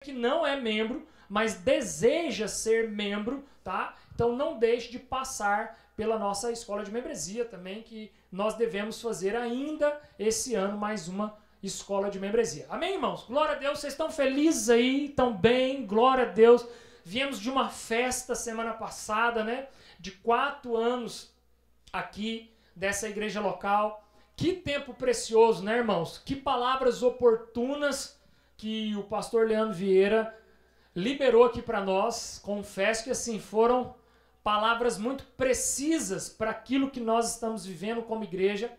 que não é membro, mas deseja ser membro, tá? Então não deixe de passar pela nossa escola de membresia também, que nós devemos fazer ainda esse ano mais uma escola de membresia. Amém, irmãos? Glória a Deus, vocês estão felizes aí, estão bem, glória a Deus. Viemos de uma festa semana passada, né? De 4 anos aqui dessa igreja local. Que tempo precioso, né, irmãos? Que palavras oportunas que o pastor Leandro Vieira liberou aqui para nós. Confesso que assim foram palavras muito precisas para aquilo que nós estamos vivendo como igreja.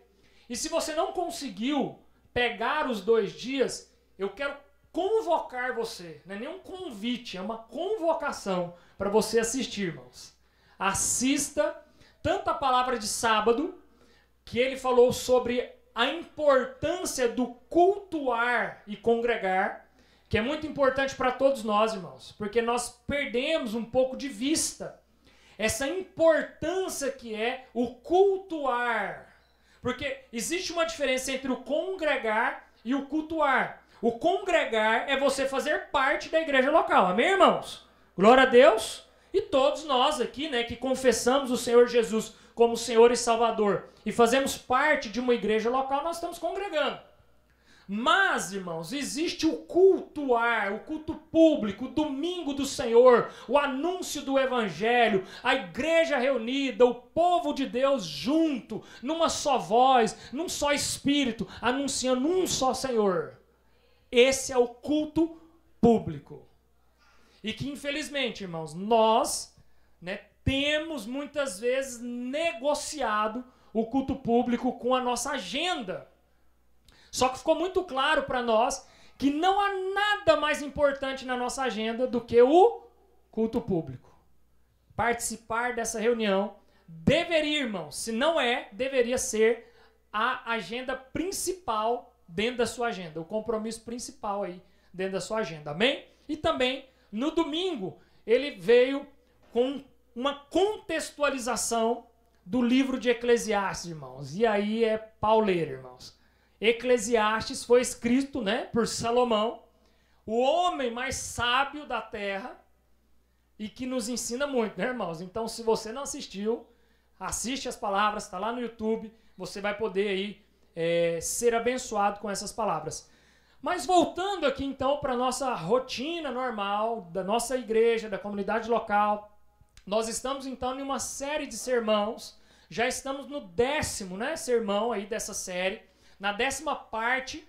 E se você não conseguiu pegar os 2 dias, eu quero convocar você. Não é nem um convite, é uma convocação para você assistir, irmãos. Assista tanto a palavra de sábado, que ele falou sobre a importância do cultuar e congregar, que é muito importante para todos nós, irmãos, porque nós perdemos um pouco de vista essa importância que é o cultuar. Porque existe uma diferença entre o congregar e o cultuar. O congregar é você fazer parte da igreja local, amém, irmãos? Glória a Deus! E todos nós aqui, né, que confessamos o Senhor Jesus como Senhor e Salvador e fazemos parte de uma igreja local, nós estamos congregando. Mas, irmãos, existe o cultuar, o culto público, o domingo do Senhor, o anúncio do Evangelho, a igreja reunida, o povo de Deus junto, numa só voz, num só espírito, anunciando um só Senhor. Esse é o culto público. E que, infelizmente, irmãos, nós, né, temos muitas vezes negociado o culto público com a nossa agenda. Só que ficou muito claro para nós que não há nada mais importante na nossa agenda do que o culto público. Participar dessa reunião deveria, irmãos, se não é, deveria ser a agenda principal dentro da sua agenda, o compromisso principal aí dentro da sua agenda, amém? E também, no domingo, ele veio com uma contextualização do livro de Eclesiastes, irmãos. E aí é pauleiro, irmãos. Eclesiastes foi escrito, né, por Salomão, o homem mais sábio da terra, e que nos ensina muito, né, irmãos? Então, se você não assistiu, assiste as palavras, está lá no YouTube, você vai poder aí ser abençoado com essas palavras. Mas voltando aqui então para a nossa rotina normal, da nossa igreja, da comunidade local, nós estamos então em uma série de sermãos, já estamos no 10º, né, sermão aí dessa série, na 10ª parte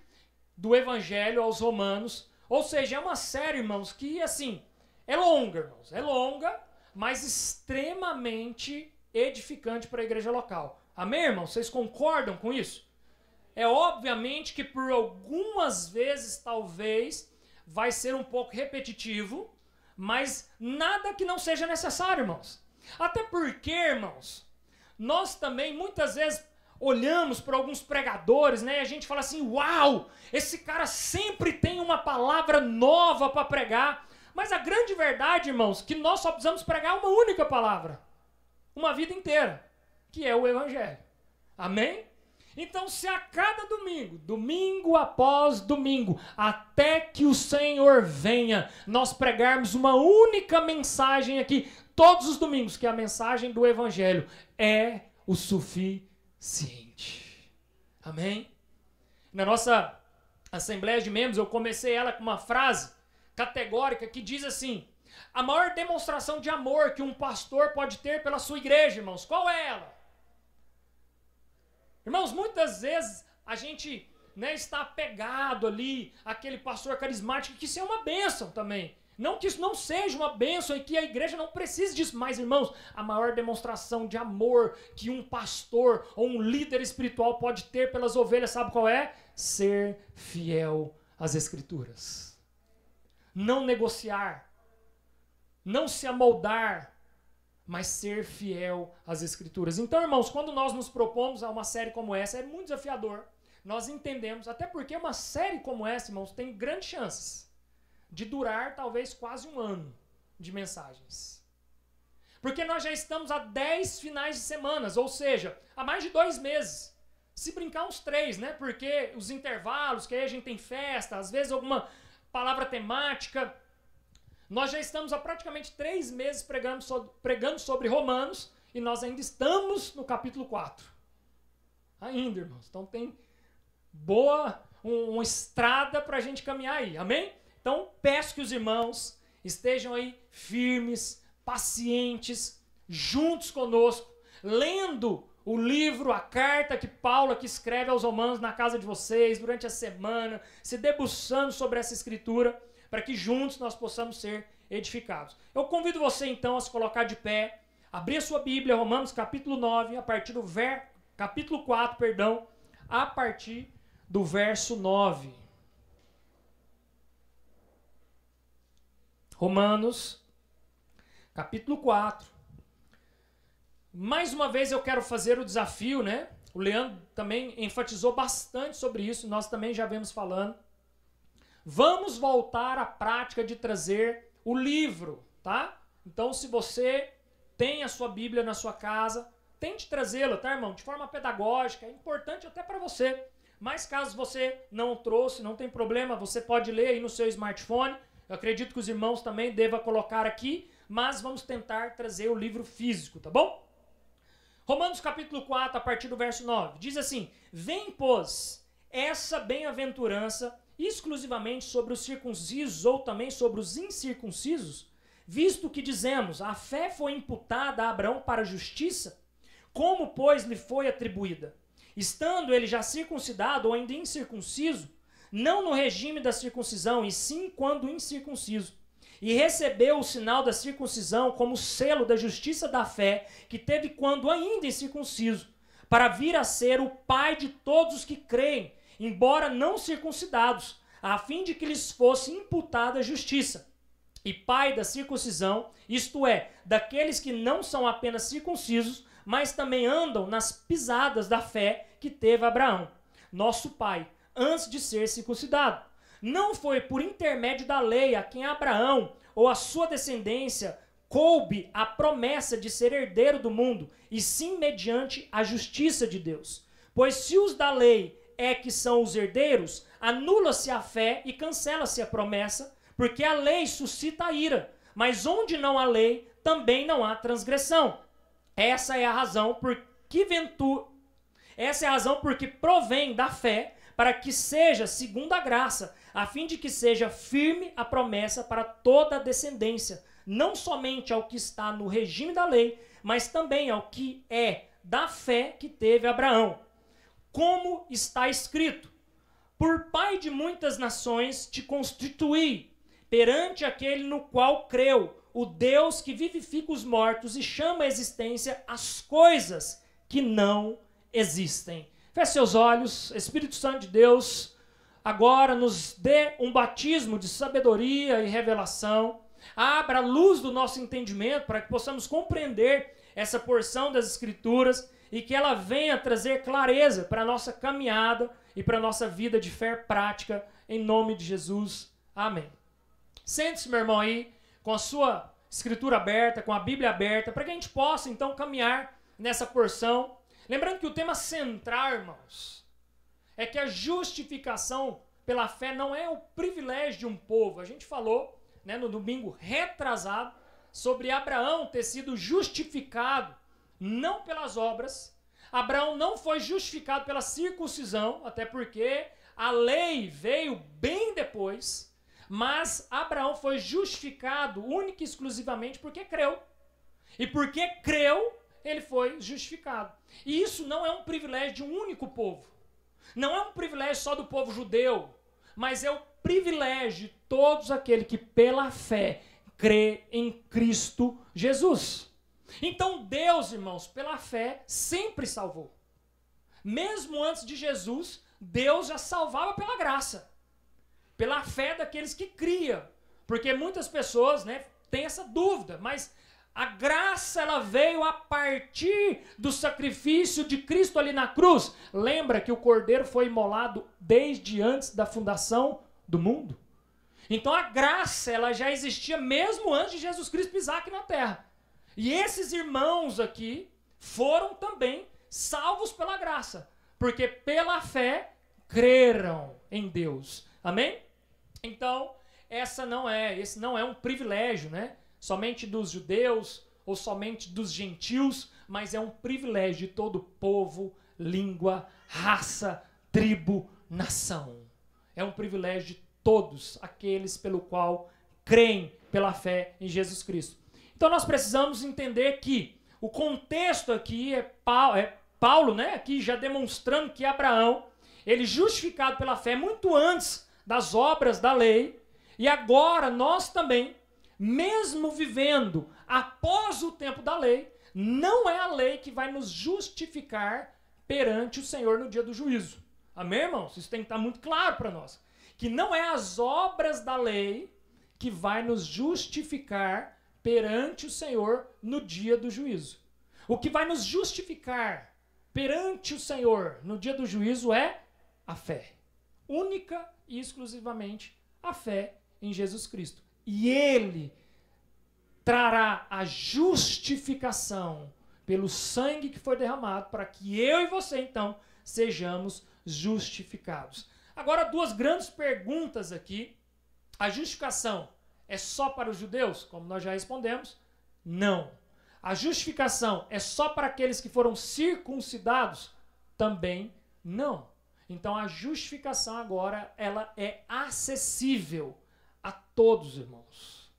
do Evangelho aos Romanos, ou seja, é uma série, irmãos, que assim, é longa, irmãos, é longa, mas extremamente edificante para a igreja local. Amém, irmãos? Vocês concordam com isso? É obviamente que por algumas vezes, talvez, vai ser um pouco repetitivo, mas nada que não seja necessário, irmãos. Até porque, irmãos, nós também muitas vezes olhamos para alguns pregadores, né, e a gente fala assim, uau, esse cara sempre tem uma palavra nova para pregar. Mas a grande verdade, irmãos, que nós só precisamos pregar uma única palavra, uma vida inteira, que é o Evangelho. Amém? Então, se a cada domingo, domingo após domingo, até que o Senhor venha, nós pregarmos uma única mensagem aqui, todos os domingos, que a mensagem do Evangelho é o suficiente. Amém? Na nossa Assembleia de Membros, eu comecei ela com uma frase categórica que diz assim, a maior demonstração de amor que um pastor pode ter pela sua igreja, irmãos, qual é ela? Irmãos, muitas vezes a gente, né, está apegado ali àquele pastor carismático, que isso é uma bênção também. Não que isso não seja uma bênção e que a igreja não precise disso, mas, irmãos, a maior demonstração de amor que um pastor ou um líder espiritual pode ter pelas ovelhas, sabe qual é? Ser fiel às Escrituras. Não negociar, não se amoldar, mas ser fiel às Escrituras. Então, irmãos, quando nós nos propomos a uma série como essa, é muito desafiador. Nós entendemos, até porque uma série como essa, irmãos, tem grandes chances de durar talvez quase 1 ano de mensagens. Porque nós já estamos a 10 finais de semanas, ou seja, há mais de 2 meses. Se brincar uns 3, né? Porque os intervalos, que aí a gente tem festa, às vezes alguma palavra temática, Nós já estamos há praticamente 3 meses pregando sobre Romanos e nós ainda estamos no capítulo 4. Ainda, irmãos. Então tem uma estrada para a gente caminhar aí. Amém? Então peço que os irmãos estejam aí firmes, pacientes, juntos conosco, lendo o livro, a carta que Paulo aqui escreve aos Romanos na casa de vocês, durante a semana, se debruçando sobre essa escritura, para que juntos nós possamos ser edificados. Eu convido você então a se colocar de pé, abrir a sua Bíblia, Romanos capítulo 9, a partir do capítulo 4, perdão, a partir do verso 9. Romanos, capítulo 4. Mais uma vez eu quero fazer o desafio, né? O Leandro também enfatizou bastante sobre isso, nós também já vemos falando. Vamos voltar à prática de trazer o livro, tá? Então, se você tem a sua Bíblia na sua casa, tente trazê-la, tá, irmão? De forma pedagógica, é importante até para você. Mas caso você não trouxe, não tem problema, você pode ler aí no seu smartphone. Eu acredito que os irmãos também devam colocar aqui, mas vamos tentar trazer o livro físico, tá bom? Romanos capítulo 4, a partir do verso 9, diz assim: vem, pois, essa bem-aventurança exclusivamente sobre os circuncisos ou também sobre os incircuncisos, visto que dizemos, a fé foi imputada a Abraão para a justiça, como, pois, lhe foi atribuída? Estando ele já circuncidado ou ainda incircunciso, não no regime da circuncisão, e sim quando incircunciso, e recebeu o sinal da circuncisão como selo da justiça da fé que teve quando ainda incircunciso, para vir a ser o pai de todos os que creem, embora não circuncidados, a fim de que lhes fosse imputada a justiça. E pai da circuncisão, isto é, daqueles que não são apenas circuncisos, mas também andam nas pisadas da fé que teve Abraão, nosso pai, antes de ser circuncidado. Não foi por intermédio da lei a quem Abraão ou a sua descendência coube a promessa de ser herdeiro do mundo, e sim mediante a justiça de Deus. Pois se os da lei é que são os herdeiros, anula-se a fé e cancela-se a promessa, porque a lei suscita a ira, mas onde não há lei, também não há transgressão. Essa é a razão porque provém da fé, para que seja segundo a graça, a fim de que seja firme a promessa para toda a descendência, não somente ao que está no regime da lei, mas também ao que é da fé que teve Abraão. Como está escrito: por pai de muitas nações te constituí, perante aquele no qual creu, o Deus que vivifica os mortos e chama à existência as coisas que não existem. Feche seus olhos, Espírito Santo de Deus, agora nos dê um batismo de sabedoria e revelação. Abra a luz do nosso entendimento para que possamos compreender essa porção das Escrituras e que ela venha trazer clareza para a nossa caminhada e para a nossa vida de fé prática, em nome de Jesus. Amém. Sente-se, meu irmão, aí, com a sua Escritura aberta, com a Bíblia aberta, para que a gente possa, então, caminhar nessa porção. Lembrando que o tema central, irmãos, é que a justificação pela fé não é o privilégio de um povo. A gente falou, né, no domingo retrasado sobre Abraão ter sido justificado não pelas obras. Abraão não foi justificado pela circuncisão, até porque a lei veio bem depois, mas Abraão foi justificado única e exclusivamente porque creu. E porque creu, ele foi justificado. E isso não é um privilégio de um único povo. Não é um privilégio só do povo judeu, mas é o privilégio de todos aqueles que pela fé crê em Cristo Jesus. Então Deus, irmãos, pela fé sempre salvou. Mesmo antes de Jesus, Deus já salvava pela graça, pela fé daqueles que criam. Porque muitas pessoas, né, têm essa dúvida, mas a graça ela veio a partir do sacrifício de Cristo ali na cruz. Lembra que o Cordeiro foi imolado desde antes da fundação do mundo? Então a graça ela já existia mesmo antes de Jesus Cristo pisar aqui na terra. E esses irmãos aqui foram também salvos pela graça, porque pela fé creram em Deus. Amém? Então, esse não é um privilégio, né? Somente dos judeus ou somente dos gentios, mas é um privilégio de todo povo, língua, raça, tribo, nação. É um privilégio de todos aqueles pelo qual creem pela fé em Jesus Cristo. Então nós precisamos entender que o contexto aqui é Paulo, né, aqui já demonstrando que Abraão, ele justificado pela fé muito antes das obras da lei, e agora nós também, mesmo vivendo após o tempo da lei, não é a lei que vai nos justificar perante o Senhor no dia do juízo. Amém, irmãos? Isso tem que estar muito claro para nós. Que não é as obras da lei que vai nos justificar perante o Senhor no dia do juízo. O que vai nos justificar perante o Senhor no dia do juízo é a fé. Única e exclusivamente a fé em Jesus Cristo. E Ele trará a justificação pelo sangue que foi derramado para que eu e você, então, sejamos justificados. Agora, duas grandes perguntas aqui. A justificação é só para os judeus? Como nós já respondemos, não. A justificação é só para aqueles que foram circuncidados? Também não. Então, a justificação agora, ela é acessível a todos, irmãos.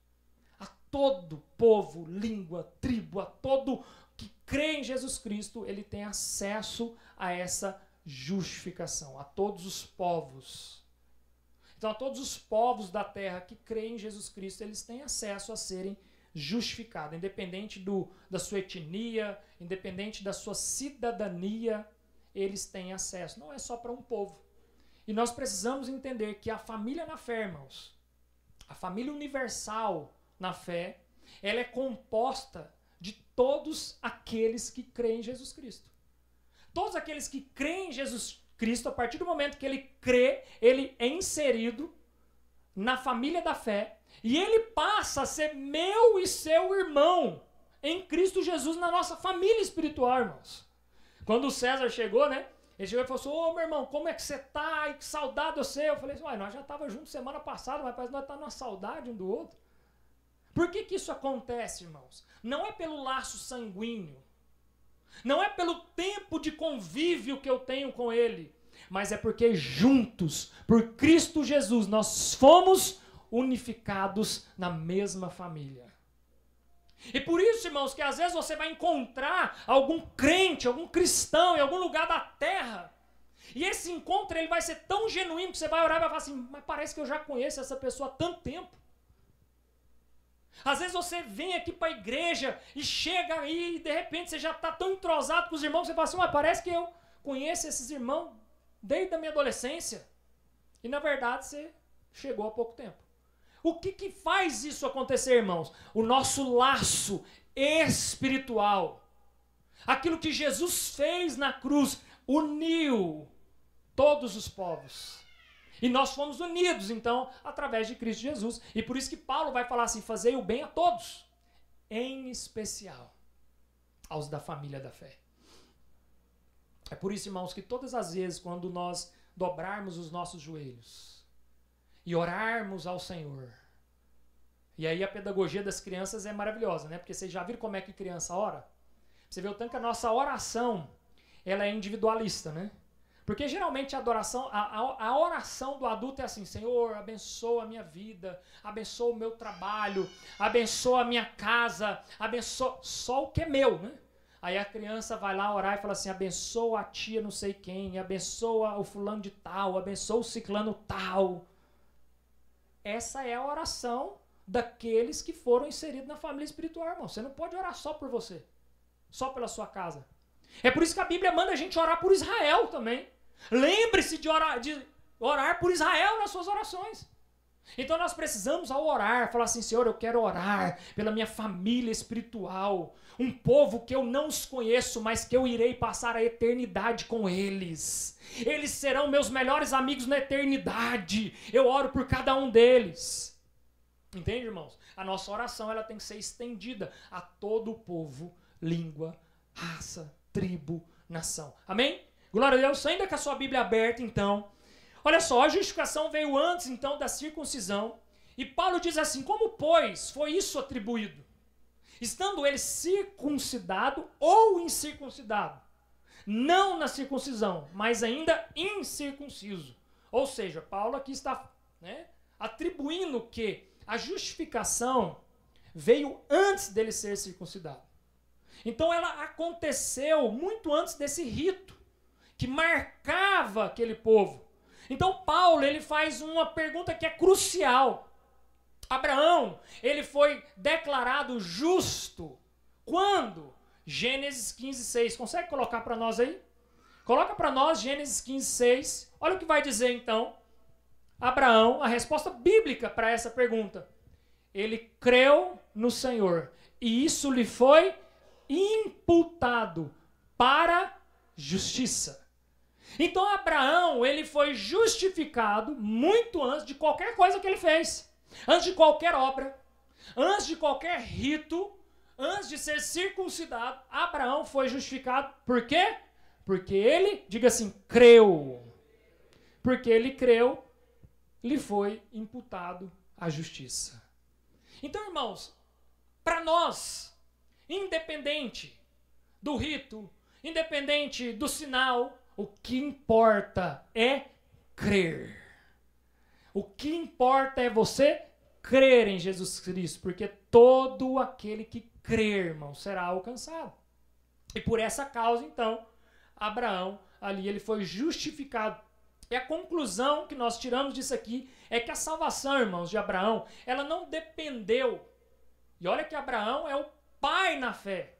A todo povo, língua, tribo, a todo que crê em Jesus Cristo, ele tem acesso a essa justificação, a todos os povos. Então, a todos os povos da terra que creem em Jesus Cristo, eles têm acesso a serem justificados, independente da sua etnia, independente da sua cidadania, eles têm acesso. Não é só para um povo. E nós precisamos entender que a família na fé, irmãos, a família universal na fé, ela é composta de todos aqueles que creem em Jesus Cristo. Todos aqueles que creem em Jesus Cristo, a partir do momento que ele crê, ele é inserido na família da fé e ele passa a ser meu e seu irmão em Cristo Jesus na nossa família espiritual, irmãos. Quando o César chegou, né? Ele chegou e falou assim, ô meu irmão, como é que você tá? Ai, que saudade eu sei. Eu falei assim, nós já estávamos juntos semana passada, mas parece que nós estamos numa saudade um do outro. Por que isso acontece, irmãos? Não é pelo laço sanguíneo, não é pelo tempo de convívio que eu tenho com ele, mas é porque juntos, por Cristo Jesus, nós fomos unificados na mesma família. E por isso, irmãos, que às vezes você vai encontrar algum crente, algum cristão em algum lugar da terra, e esse encontro ele vai ser tão genuíno que você vai orar e vai falar assim, mas parece que eu já conheço essa pessoa há tanto tempo. Às vezes você vem aqui para a igreja e chega aí e de repente você já está tão entrosado com os irmãos, você fala assim, mas parece que eu conheço esses irmãos desde a minha adolescência. E na verdade você chegou há pouco tempo. O que faz isso acontecer, irmãos? O nosso laço espiritual. Aquilo que Jesus fez na cruz uniu todos os povos. E nós fomos unidos, então, através de Cristo Jesus. E por isso que Paulo vai falar assim, fazei o bem a todos, em especial aos da família da fé. É por isso, irmãos, que todas as vezes, quando nós dobrarmos os nossos joelhos e orarmos ao Senhor, e aí a pedagogia das crianças é maravilhosa, né? Porque vocês já viram como é que criança ora? Você vê o tanto que a nossa oração, ela é individualista, né? Porque geralmente a adoração, a oração do adulto é assim, Senhor, abençoa a minha vida, abençoa o meu trabalho, abençoa a minha casa, abençoa só o que é meu, né? Aí a criança vai lá orar e fala assim, abençoa a tia não sei quem, abençoa o fulano de tal, abençoa o ciclano tal. Essa é a oração daqueles que foram inseridos na família espiritual, irmão. Você não pode orar só por você, só pela sua casa. É por isso que a Bíblia manda a gente orar por Israel também. Lembre-se de orar por Israel nas suas orações. Então nós precisamos, ao orar, falar assim, Senhor, eu quero orar pela minha família espiritual, um povo que eu não os conheço, mas que eu irei passar a eternidade com eles. Eles serão meus melhores amigos na eternidade. Eu oro por cada um deles. Entende, irmãos? A nossa oração ela tem que ser estendida a todo o povo, língua, raça, tribo, nação. Amém? Glória a Deus. Ainda com a sua Bíblia aberta, então. Olha só, a justificação veio antes, então, da circuncisão. E Paulo diz assim: como, pois, foi isso atribuído? Estando ele circuncidado ou incircuncidado? Não na circuncisão, mas ainda incircunciso. Ou seja, Paulo aqui está, né, atribuindo que a justificação veio antes dele ser circuncidado. Então ela aconteceu muito antes desse rito que marcava aquele povo. Então Paulo, ele faz uma pergunta que é crucial. Abraão, ele foi declarado justo quando? Gênesis 15:6. Consegue colocar para nós aí? Coloca para nós Gênesis 15:6. Olha o que vai dizer então Abraão, a resposta bíblica para essa pergunta. Ele creu no Senhor e isso lhe foi imputado para justiça. Então Abraão, ele foi justificado muito antes de qualquer coisa que ele fez. Antes de qualquer obra, antes de qualquer rito, antes de ser circuncidado, Abraão foi justificado. Por quê? Porque ele, diga assim, creu. Porque ele creu, lhe foi imputado a justiça. Então, irmãos, para nós, independente do rito, independente do sinal, o que importa é crer. O que importa é você crer em Jesus Cristo, porque todo aquele que crer, irmão, será alcançado. E por essa causa, então, Abraão, ali ele foi justificado. E a conclusão que nós tiramos disso aqui é que a salvação, irmãos, de Abraão, ela não dependeu. E olha que Abraão é o pai na fé.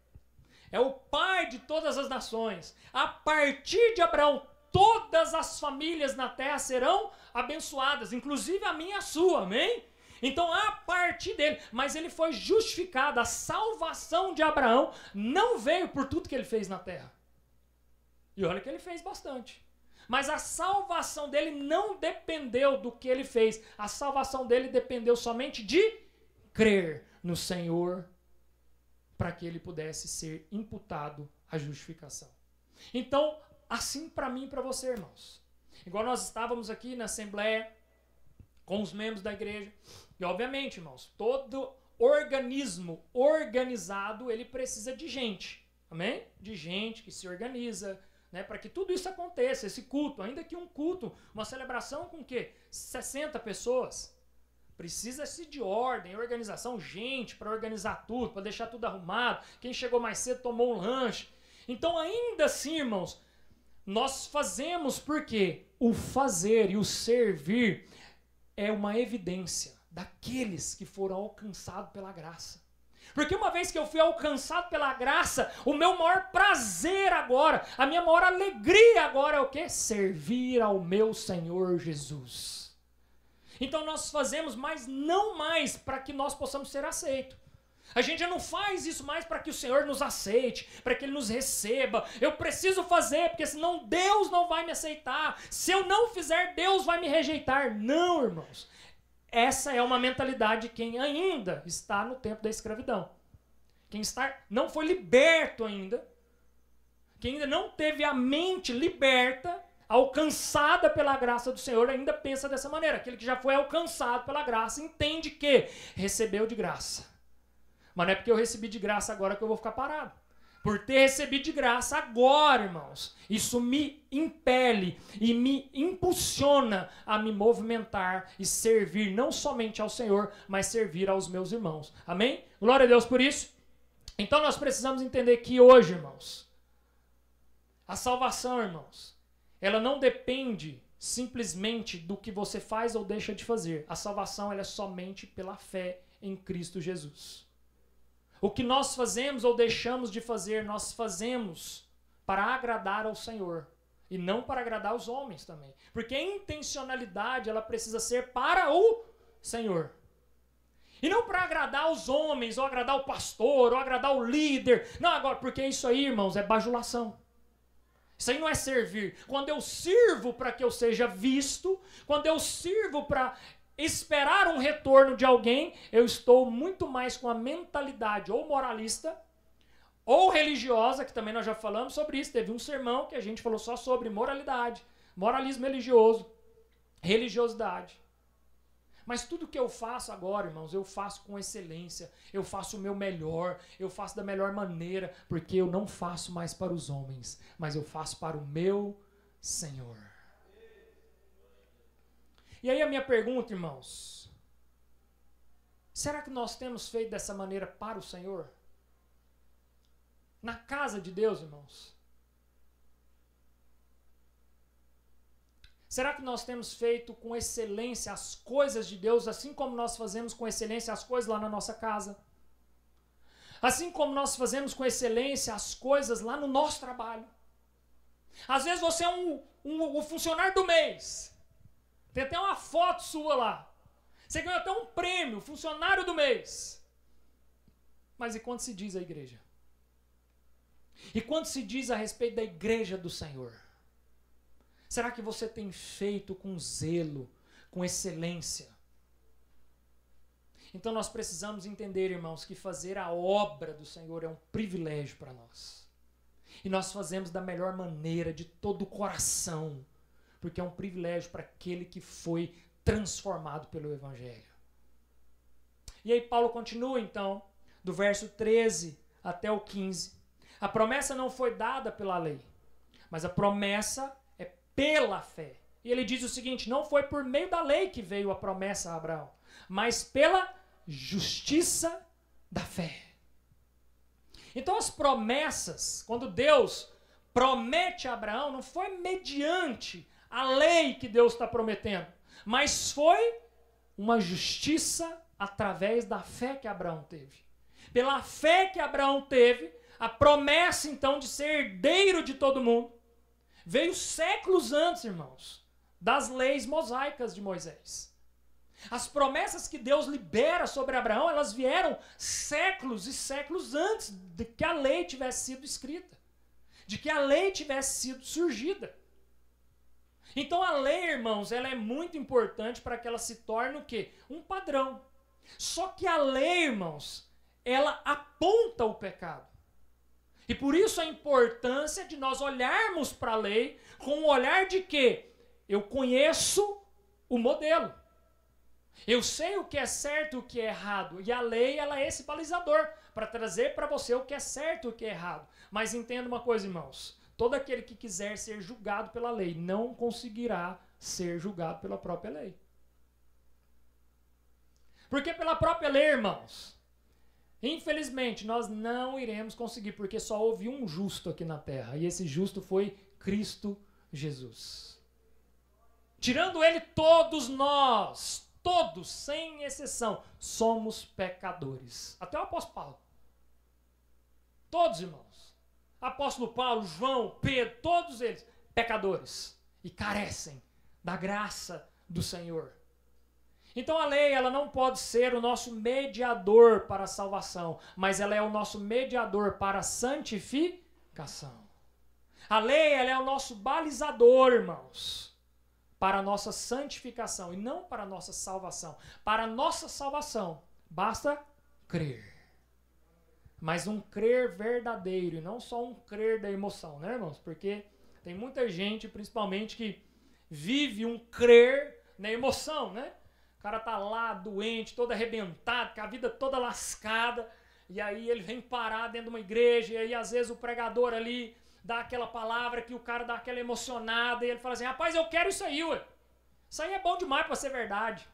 É o pai de todas as nações. A partir de Abraão, todas as famílias na terra serão abençoadas, inclusive a minha e a sua, amém? Então, a partir dele, mas ele foi justificado. A salvação de Abraão não veio por tudo que ele fez na terra. E olha que ele fez bastante. Mas a salvação dele não dependeu do que ele fez. A salvação dele dependeu somente de crer no Senhor para que ele pudesse ser imputado à justificação. Então, assim para mim e para você, irmãos. Igual nós estávamos aqui na Assembleia com os membros da igreja. E obviamente, irmãos, todo organismo organizado, ele precisa de gente. Amém? De gente que se organiza, né, para que tudo isso aconteça, esse culto, ainda que um culto, uma celebração com o quê? 60 pessoas. Precisa-se de ordem, organização, gente para organizar tudo, para deixar tudo arrumado. Quem chegou mais cedo tomou um lanche. Então, ainda assim, irmãos, nós fazemos porque o fazer e o servir é uma evidência daqueles que foram alcançados pela graça. Porque uma vez que eu fui alcançado pela graça, o meu maior prazer agora, a minha maior alegria agora é o quê? Servir ao meu Senhor Jesus. Então nós fazemos, mas não mais para que nós possamos ser aceitos. A gente já não faz isso mais para que o Senhor nos aceite, para que Ele nos receba. Eu preciso fazer, porque senão Deus não vai me aceitar. Se eu não fizer, Deus vai me rejeitar. Não, irmãos. Essa é uma mentalidade de quem ainda está no tempo da escravidão. Quem não foi liberto ainda, quem ainda não teve a mente liberta, alcançada pela graça do Senhor, ainda pensa dessa maneira. Aquele que já foi alcançado pela graça entende que recebeu de graça. Mas não é porque eu recebi de graça agora que eu vou ficar parado. Por ter recebido de graça agora, irmãos, isso me impele e me impulsiona a me movimentar e servir não somente ao Senhor, mas servir aos meus irmãos. Amém? Glória a Deus por isso. Então nós precisamos entender que hoje, irmãos, a salvação, irmãos, ela não depende simplesmente do que você faz ou deixa de fazer. A salvação ela é somente pela fé em Cristo Jesus. O que nós fazemos ou deixamos de fazer, nós fazemos para agradar ao Senhor. E não para agradar os homens também. Porque a intencionalidade, ela precisa ser para o Senhor. E não para agradar os homens, ou agradar o pastor, ou agradar o líder. Não, agora, porque isso aí, irmãos, é bajulação. Isso aí não é servir. Quando eu sirvo para que eu seja visto, quando eu sirvo para esperar um retorno de alguém, eu estou muito mais com a mentalidade ou moralista, ou religiosa, que também nós já falamos sobre isso. Teve um sermão que a gente falou só sobre moralidade, moralismo religioso, religiosidade. Mas tudo que eu faço agora, irmãos, eu faço com excelência, eu faço o meu melhor, eu faço da melhor maneira, porque eu não faço mais para os homens, mas eu faço para o meu Senhor. E aí a minha pergunta, irmãos, será que nós temos feito dessa maneira para o Senhor? Na casa de Deus, irmãos? Será que nós temos feito com excelência as coisas de Deus, assim como nós fazemos com excelência as coisas lá na nossa casa? Assim como nós fazemos com excelência as coisas lá no nosso trabalho? Às vezes você é o funcionário do mês. Tem até uma foto sua lá. Você ganhou até um prêmio, funcionário do mês. Mas e quando se diz a igreja? E quando se diz a respeito da igreja do Senhor? Será que você tem feito com zelo, com excelência? Então nós precisamos entender, irmãos, que fazer a obra do Senhor é um privilégio para nós. E nós fazemos da melhor maneira, de todo o coração, porque é um privilégio para aquele que foi transformado pelo Evangelho. E aí Paulo continua então, do verso 13 até o 15. A promessa não foi dada pela lei, mas a promessa pela fé. E ele diz o seguinte: não foi por meio da lei que veio a promessa a Abraão, mas pela justiça da fé. Então as promessas, quando Deus promete a Abraão, não foi mediante a lei que Deus está prometendo, mas foi uma justiça através da fé que Abraão teve. Pela fé que Abraão teve, a promessa então de ser herdeiro de todo mundo veio séculos antes, irmãos, das leis mosaicas de Moisés. As promessas que Deus libera sobre Abraão, elas vieram séculos e séculos antes de que a lei tivesse sido escrita, de que a lei tivesse sido surgida. Então a lei, irmãos, ela é muito importante para que ela se torne o quê? Um padrão. Só que a lei, irmãos, ela aponta o pecado. E por isso a importância de nós olharmos para a lei com o olhar de que eu conheço o modelo. Eu sei o que é certo e o que é errado. E a lei, ela é esse balizador para trazer para você o que é certo e o que é errado. Mas entenda uma coisa, irmãos. Todo aquele que quiser ser julgado pela lei não conseguirá ser julgado pela própria lei. Porque pela própria lei, irmãos, infelizmente, nós não iremos conseguir, porque só houve um justo aqui na terra, e esse justo foi Cristo Jesus. Tirando ele, todos nós, todos, sem exceção, somos pecadores. Até o apóstolo Paulo. Todos, irmãos. Apóstolo Paulo, João, Pedro, todos eles, pecadores. E carecem da graça do Senhor. Então a lei, ela não pode ser o nosso mediador para a salvação, mas ela é o nosso mediador para a santificação. A lei, ela é o nosso balizador, irmãos, para a nossa santificação e não para a nossa salvação. Para a nossa salvação, basta crer. Mas um crer verdadeiro e não só um crer da emoção, né, irmãos? Porque tem muita gente, principalmente, que vive um crer na emoção, né? O cara tá lá doente, todo arrebentado, com a vida toda lascada, e aí ele vem parar dentro de uma igreja, e aí às vezes o pregador ali dá aquela palavra que o cara dá aquela emocionada, e ele fala assim: rapaz, eu quero isso aí, ué. Isso aí é bom demais para ser verdade.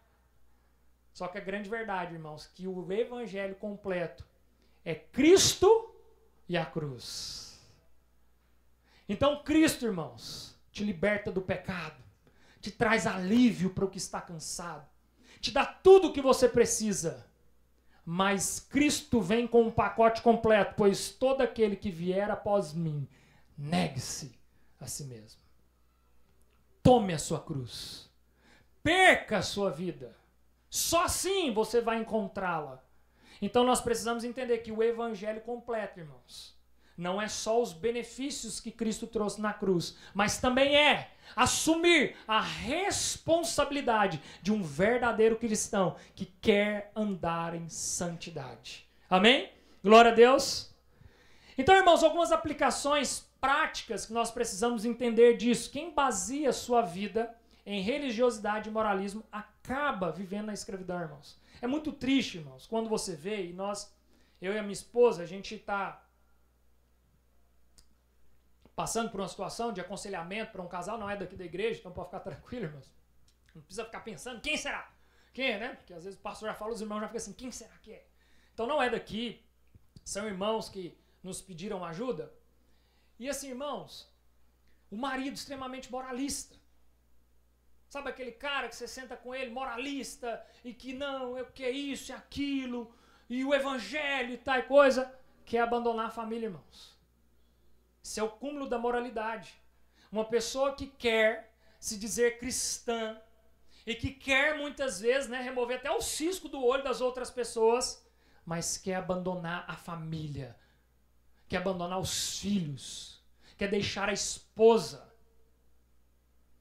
Só que a grande verdade, irmãos, que o evangelho completo é Cristo e a cruz. Então Cristo, irmãos, te liberta do pecado, te traz alívio para o que está cansado, te dá tudo o que você precisa. Mas Cristo vem com um pacote completo, pois todo aquele que vier após mim, negue-se a si mesmo. Tome a sua cruz. Perca a sua vida. Só assim você vai encontrá-la. Então nós precisamos entender que o evangelho completo, irmãos, não é só os benefícios que Cristo trouxe na cruz, mas também é assumir a responsabilidade de um verdadeiro cristão que quer andar em santidade. Amém? Glória a Deus. Então, irmãos, algumas aplicações práticas que nós precisamos entender disso. Quem baseia sua vida em religiosidade e moralismo acaba vivendo na escravidão, irmãos. É muito triste, irmãos, quando você vê, e eu e a minha esposa, a gente está passando por uma situação de aconselhamento para um casal, não é daqui da igreja, então pode ficar tranquilo, irmãos. Não precisa ficar pensando, quem será? Quem é, né? Porque às vezes o pastor já fala, os irmãos já ficam assim, quem será que é? Então não é daqui, são irmãos que nos pediram ajuda. E assim, irmãos, o marido extremamente moralista. Sabe aquele cara que você senta com ele, moralista, e que não, é o que é isso e aquilo, e o evangelho e tal coisa, quer abandonar a família, irmãos. Isso é o cúmulo da moralidade. Uma pessoa que quer se dizer cristã, e que quer muitas vezes, né, remover até o cisco do olho das outras pessoas, mas quer abandonar a família, quer abandonar os filhos, quer deixar a esposa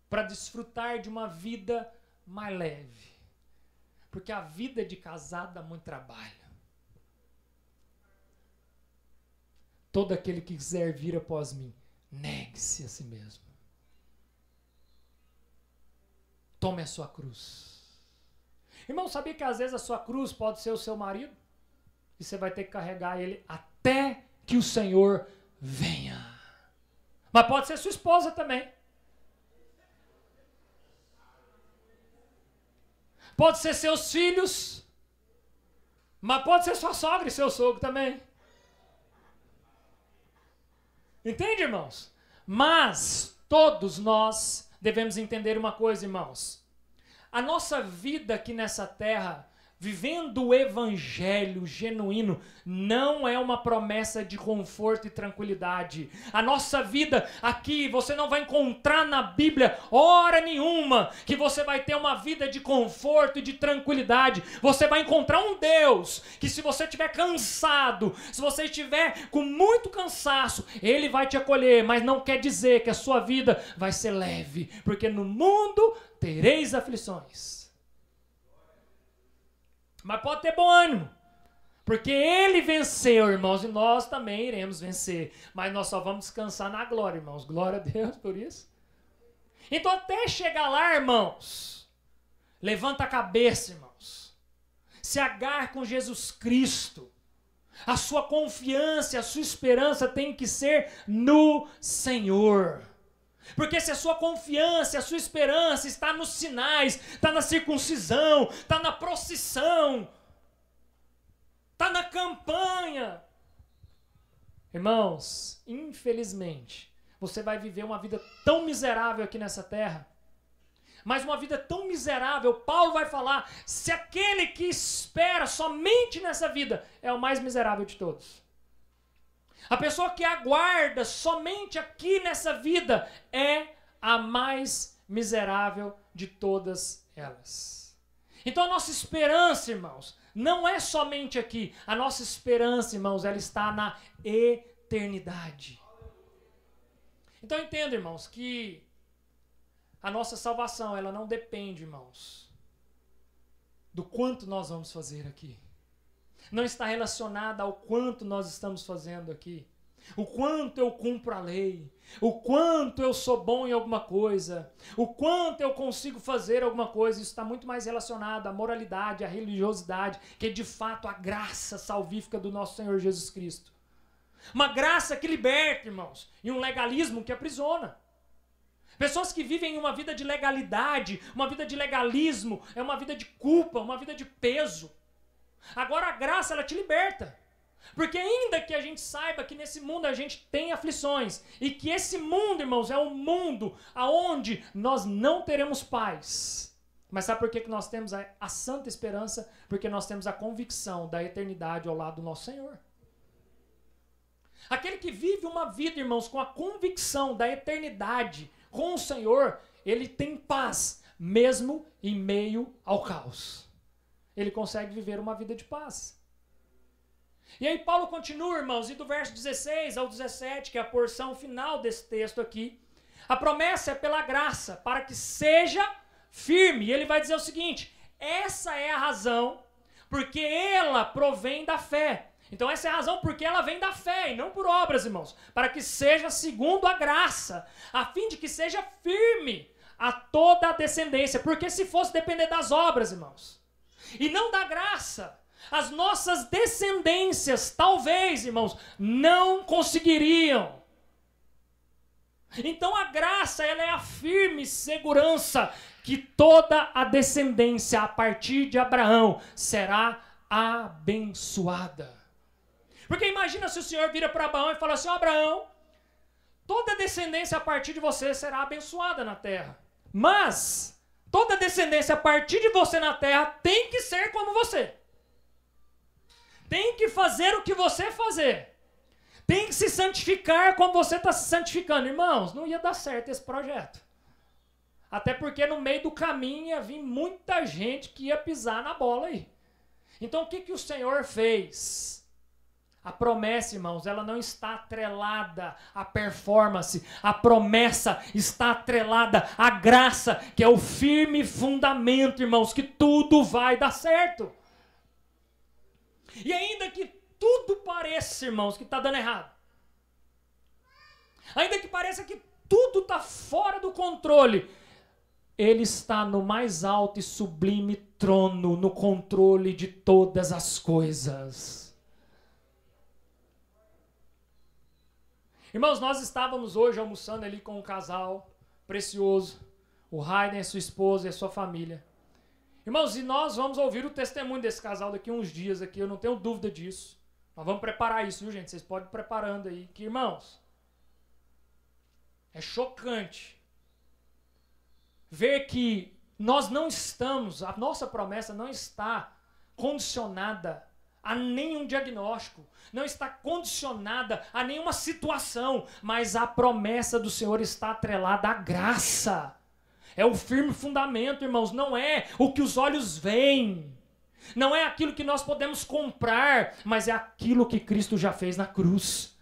para desfrutar de uma vida mais leve. Porque a vida de casado dá muito trabalho. Todo aquele que quiser vir após mim, negue-se a si mesmo. Tome a sua cruz. Irmão, sabia que às vezes a sua cruz pode ser o seu marido? E você vai ter que carregar ele até que o Senhor venha. Mas pode ser sua esposa também. Pode ser seus filhos. Mas pode ser sua sogra e seu sogro também. Entende, irmãos? Mas todos nós devemos entender uma coisa, irmãos. A nossa vida aqui nessa terra, vivendo o evangelho genuíno, não é uma promessa de conforto e tranquilidade. A nossa vida aqui, você não vai encontrar na Bíblia hora nenhuma que você vai ter uma vida de conforto e de tranquilidade. Você vai encontrar um Deus que, se você estiver cansado, se você estiver com muito cansaço, Ele vai te acolher, mas não quer dizer que a sua vida vai ser leve, porque no mundo tereis aflições. Mas pode ter bom ânimo, porque Ele venceu, irmãos, e nós também iremos vencer. Mas nós só vamos descansar na glória, irmãos. Glória a Deus por isso. Então até chegar lá, irmãos, levanta a cabeça, irmãos. Se agarre com Jesus Cristo. A sua confiança, a sua esperança tem que ser no Senhor. Porque se a sua confiança, a sua esperança está nos sinais, está na circuncisão, está na procissão, está na campanha, irmãos, infelizmente, você vai viver uma vida tão miserável aqui nessa terra, mas uma vida tão miserável, Paulo vai falar, se aquele que espera somente nessa vida é o mais miserável de todos. A pessoa que aguarda somente aqui nessa vida é a mais miserável de todas elas. Então a nossa esperança, irmãos, não é somente aqui. A nossa esperança, irmãos, ela está na eternidade. Então entenda, irmãos, que a nossa salvação, ela não depende, irmãos, do quanto nós vamos fazer aqui. Não está relacionada ao quanto nós estamos fazendo aqui. O quanto eu cumpro a lei. O quanto eu sou bom em alguma coisa. O quanto eu consigo fazer alguma coisa. Isso está muito mais relacionado à moralidade, à religiosidade, que é de fato a graça salvífica do nosso Senhor Jesus Cristo. Uma graça que liberta, irmãos, e um legalismo que aprisiona. Pessoas que vivem uma vida de legalidade, uma vida de legalismo, é uma vida de culpa, uma vida de peso. Agora a graça, ela te liberta. Porque ainda que a gente saiba que nesse mundo a gente tem aflições, e que esse mundo, irmãos, é um mundo onde nós não teremos paz. Mas sabe por que nós temos a santa esperança? Porque nós temos a convicção da eternidade ao lado do nosso Senhor. Aquele que vive uma vida, irmãos, com a convicção da eternidade com o Senhor, ele tem paz, mesmo em meio ao caos. Ele consegue viver uma vida de paz. E aí Paulo continua, irmãos, e do verso 16 ao 17, que é a porção final desse texto aqui, a promessa é pela graça, para que seja firme. E ele vai dizer o seguinte, essa é a razão, porque ela provém da fé. Então essa é a razão porque ela vem da fé e não por obras, irmãos, para que seja segundo a graça, a fim de que seja firme a toda a descendência. Porque se fosse depender das obras, irmãos, e não da graça, as nossas descendências, talvez, irmãos, não conseguiriam. Então a graça, ela é a firme segurança que toda a descendência a partir de Abraão será abençoada. Porque imagina se o Senhor vira para Abraão e fala assim: Abraão, toda descendência a partir de você será abençoada na terra. Mas toda descendência a partir de você na terra tem que ser como você. Tem que fazer o que você fazer. Tem que se santificar como você está se santificando. Irmãos, não ia dar certo esse projeto. Até porque no meio do caminho ia vir muita gente que ia pisar na bola aí. Então o que o Senhor fez? A promessa, irmãos, ela não está atrelada à performance. A promessa está atrelada à graça, que é o firme fundamento, irmãos, que tudo vai dar certo. E ainda que tudo pareça, irmãos, que está dando errado, ainda que pareça que tudo está fora do controle, Ele está no mais alto e sublime trono, no controle de todas as coisas. Irmãos, nós estávamos hoje almoçando ali com um casal precioso, o Raiden, sua esposa e a sua família. Irmãos, e nós vamos ouvir o testemunho desse casal daqui a uns dias aqui, eu não tenho dúvida disso. Nós vamos preparar isso, viu, gente? Vocês podem ir preparando aí. Que, irmãos, é chocante ver que nós não estamos, a nossa promessa não está condicionada a nenhum diagnóstico, não está condicionada a nenhuma situação, mas a promessa do Senhor está atrelada à graça. É o firme fundamento, irmãos, não é o que os olhos veem, não é aquilo que nós podemos comprar, mas é aquilo que Cristo já fez na cruz.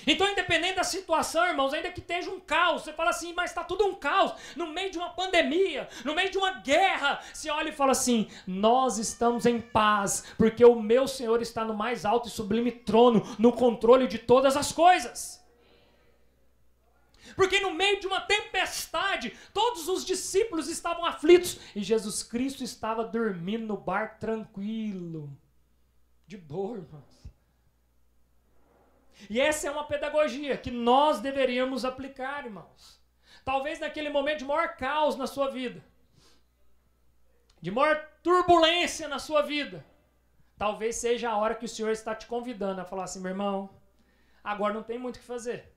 Então, independente da situação, irmãos, ainda que esteja um caos, você fala assim, mas está tudo um caos, no meio de uma pandemia, no meio de uma guerra, você olha e fala assim, nós estamos em paz, porque o meu Senhor está no mais alto e sublime trono, no controle de todas as coisas. Porque no meio de uma tempestade, todos os discípulos estavam aflitos, e Jesus Cristo estava dormindo no barco tranquilo, de boa, irmãos. E essa é uma pedagogia que nós deveríamos aplicar, irmãos. Talvez naquele momento de maior caos na sua vida, de maior turbulência na sua vida, talvez seja a hora que o Senhor está te convidando a falar assim, meu irmão, agora não tem muito o que fazer.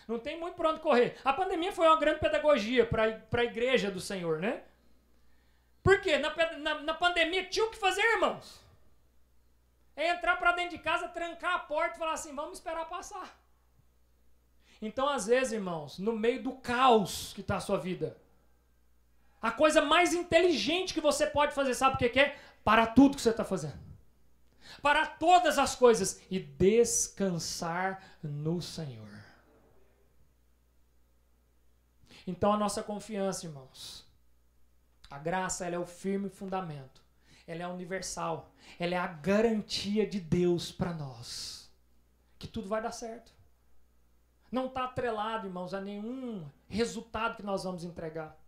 Não tem muito por onde correr. A pandemia foi uma grande pedagogia para a igreja do Senhor, né? Por quê? Na pandemia tinha o que fazer, irmãos. É entrar para dentro de casa, trancar a porta e falar assim, vamos esperar passar. Então, às vezes, irmãos, no meio do caos que está a sua vida, a coisa mais inteligente que você pode fazer, sabe o que é? Parar tudo que você está fazendo. Parar todas as coisas e descansar no Senhor. Então, a nossa confiança, irmãos, a graça, ela é o firme fundamento. Ela é universal. Ela é a garantia de Deus para nós. Que tudo vai dar certo. Não está atrelado, irmãos, a nenhum resultado que nós vamos entregar.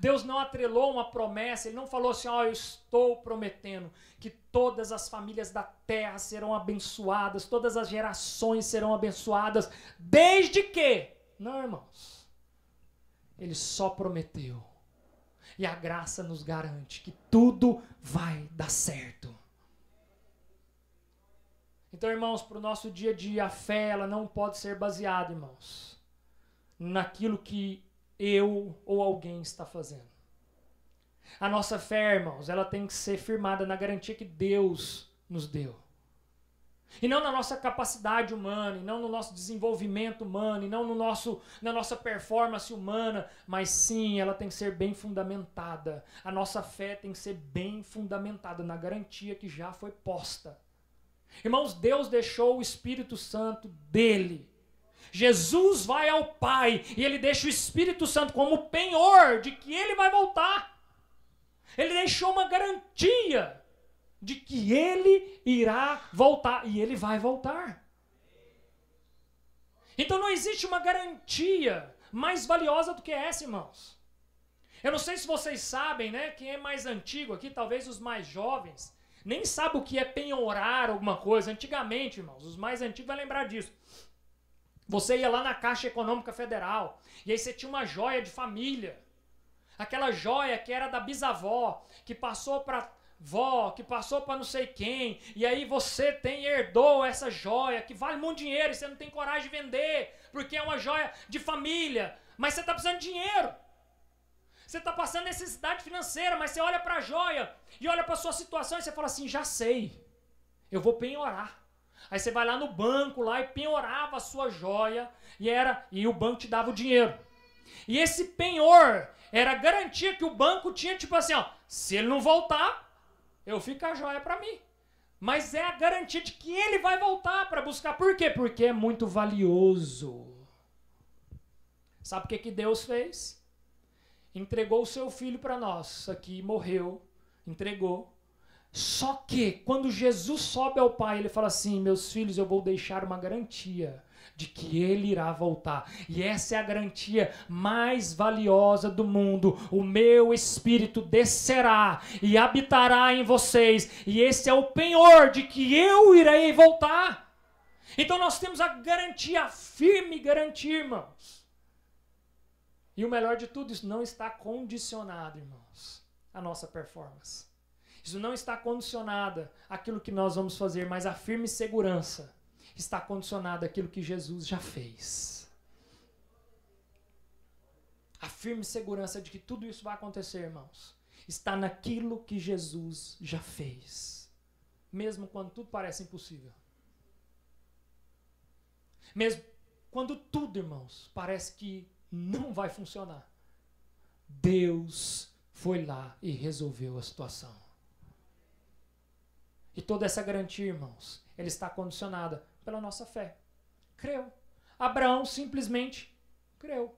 Deus não atrelou uma promessa. Ele não falou assim, ó, eu estou prometendo que todas as famílias da terra serão abençoadas, todas as gerações serão abençoadas, desde que... Não, irmãos. Ele só prometeu. E a graça nos garante que tudo vai dar certo. Então, irmãos, para o nosso dia a dia, a fé ela não pode ser baseada, irmãos, naquilo que eu ou alguém está fazendo. A nossa fé, irmãos, ela tem que ser firmada na garantia que Deus nos deu. E não na nossa capacidade humana, e não no nosso desenvolvimento humano, e não na nossa performance humana, mas sim, ela tem que ser bem fundamentada. A nossa fé tem que ser bem fundamentada na garantia que já foi posta. Irmãos, Deus deixou o Espírito Santo dele. Jesus vai ao Pai e ele deixa o Espírito Santo como penhor de que ele vai voltar. Ele deixou uma garantia de que ele irá voltar. E ele vai voltar. Então não existe uma garantia mais valiosa do que essa, irmãos. Eu não sei se vocês sabem, né? Quem é mais antigo aqui, talvez os mais jovens, nem sabe o que é penhorar alguma coisa. Antigamente, irmãos, os mais antigos vão lembrar disso. Você ia lá na Caixa Econômica Federal e aí você tinha uma joia de família. Aquela joia que era da bisavó, que passou para vó, que passou para não sei quem, e aí você herdou essa joia que vale muito dinheiro e você não tem coragem de vender, porque é uma joia de família, mas você está precisando de dinheiro. Você está passando necessidade financeira, mas você olha para a joia e olha para a sua situação e você fala assim, já sei, eu vou penhorar. Aí você vai lá no banco lá e penhorava a sua joia e o banco te dava o dinheiro. E esse penhor era a garantia que o banco tinha, tipo assim, ó, se ele não voltar, eu fico a joia para mim. Mas é a garantia de que ele vai voltar para buscar. Por quê? Porque é muito valioso. Sabe o que Deus fez? Entregou o seu filho para nós. Aqui morreu, entregou. Só que quando Jesus sobe ao Pai, ele fala assim, meus filhos, eu vou deixar uma garantia de que ele irá voltar. E essa é a garantia mais valiosa do mundo. O meu Espírito descerá e habitará em vocês. E esse é o penhor de que eu irei voltar. Então nós temos a garantia, a firme garantia, irmãos. E o melhor de tudo, isso não está condicionado, irmãos, à nossa performance. Isso não está condicionado àquilo que nós vamos fazer, mas a firme segurança está condicionada àquilo que Jesus já fez. A firme segurança de que tudo isso vai acontecer, irmãos, está naquilo que Jesus já fez. Mesmo quando tudo parece impossível. Mesmo quando tudo, irmãos, parece que não vai funcionar. Deus foi lá e resolveu a situação. E toda essa garantia, irmãos, ela está condicionada pela nossa fé. Creu. Abraão simplesmente creu.